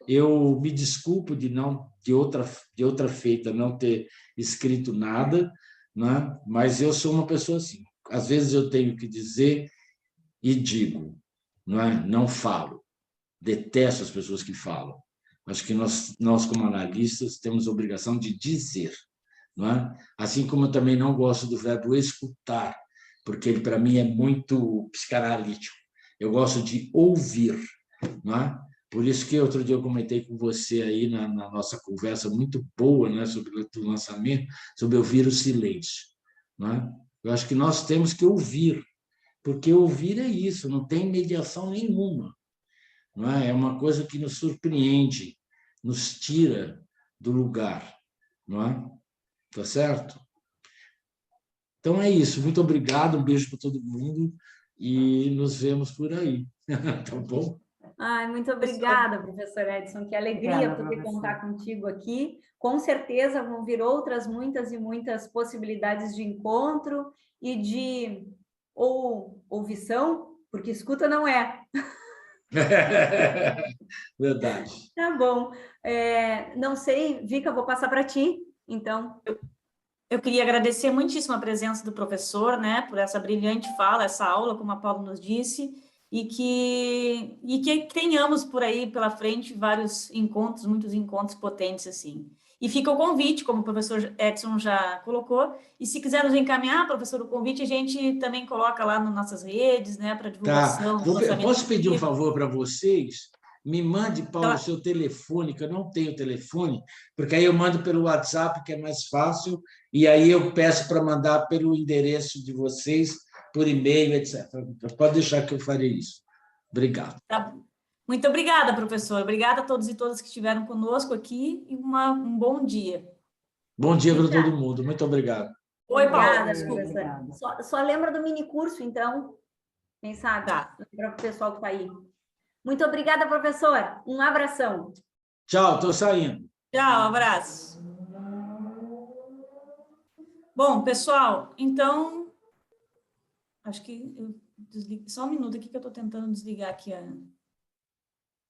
Eu me desculpo de outra feita não ter escrito nada, né? Mas eu sou uma pessoa assim. Às vezes eu tenho que dizer e digo, não é? Não falo. Detesto as pessoas que falam. Acho que nós como analistas temos a obrigação de dizer, não é? Assim como eu também não gosto do verbo escutar, porque ele para mim é muito psicanalítico. Eu gosto de ouvir, não é? Por isso que outro dia eu comentei com você aí na nossa conversa muito boa, né, sobre o lançamento, sobre ouvir o silêncio, não é? Eu acho que nós temos que ouvir, porque ouvir é isso, não tem mediação nenhuma, não é? É uma coisa que nos surpreende, nos tira do lugar, não é? Tá certo? Então é isso. Muito obrigado, um beijo para todo mundo e nos vemos por aí. Tá bom? Ai, muito obrigada, professor Edson. Que alegria Obrigada, poder professor. contar contigo aqui. Com certeza vão vir outras, muitas e muitas possibilidades de encontro e de ouvição, porque escuta não é. Verdade. Tá bom. Não sei, Vika, vou passar para ti, então. Eu queria agradecer muitíssimo a presença do professor, né, por essa brilhante fala, essa aula, como a Paula nos disse, e que tenhamos por aí pela frente vários encontros, muitos encontros potentes assim. E fica o convite, como o professor Edson já colocou, e se quiser nos encaminhar, professor, o convite a gente também coloca lá nas nossas redes, né, para divulgação. Tá. Posso pedir um livro. favor para vocês? Me mande, Paulo, o Claro. seu telefone, que eu não tenho telefone, porque aí eu mando pelo WhatsApp, que é mais fácil, e aí eu peço para mandar pelo endereço de vocês, por e-mail, etc. Pode deixar que eu farei isso. Obrigado. Tá. Muito obrigada, professor. Obrigada a todos e todas que estiveram conosco aqui e um bom dia. Bom dia para todo mundo. Muito obrigado. Oi, Paulo. Obrigada, Desculpa. professor. Só lembra do mini curso, então, quem sabe? Tá. Para o pessoal que está aí. Muito obrigada, professor. Um abração. Tchau, estou saindo. Tchau, abraço. Bom, pessoal, então, acho que eu desliguei, só um minuto aqui que eu estou tentando desligar aqui a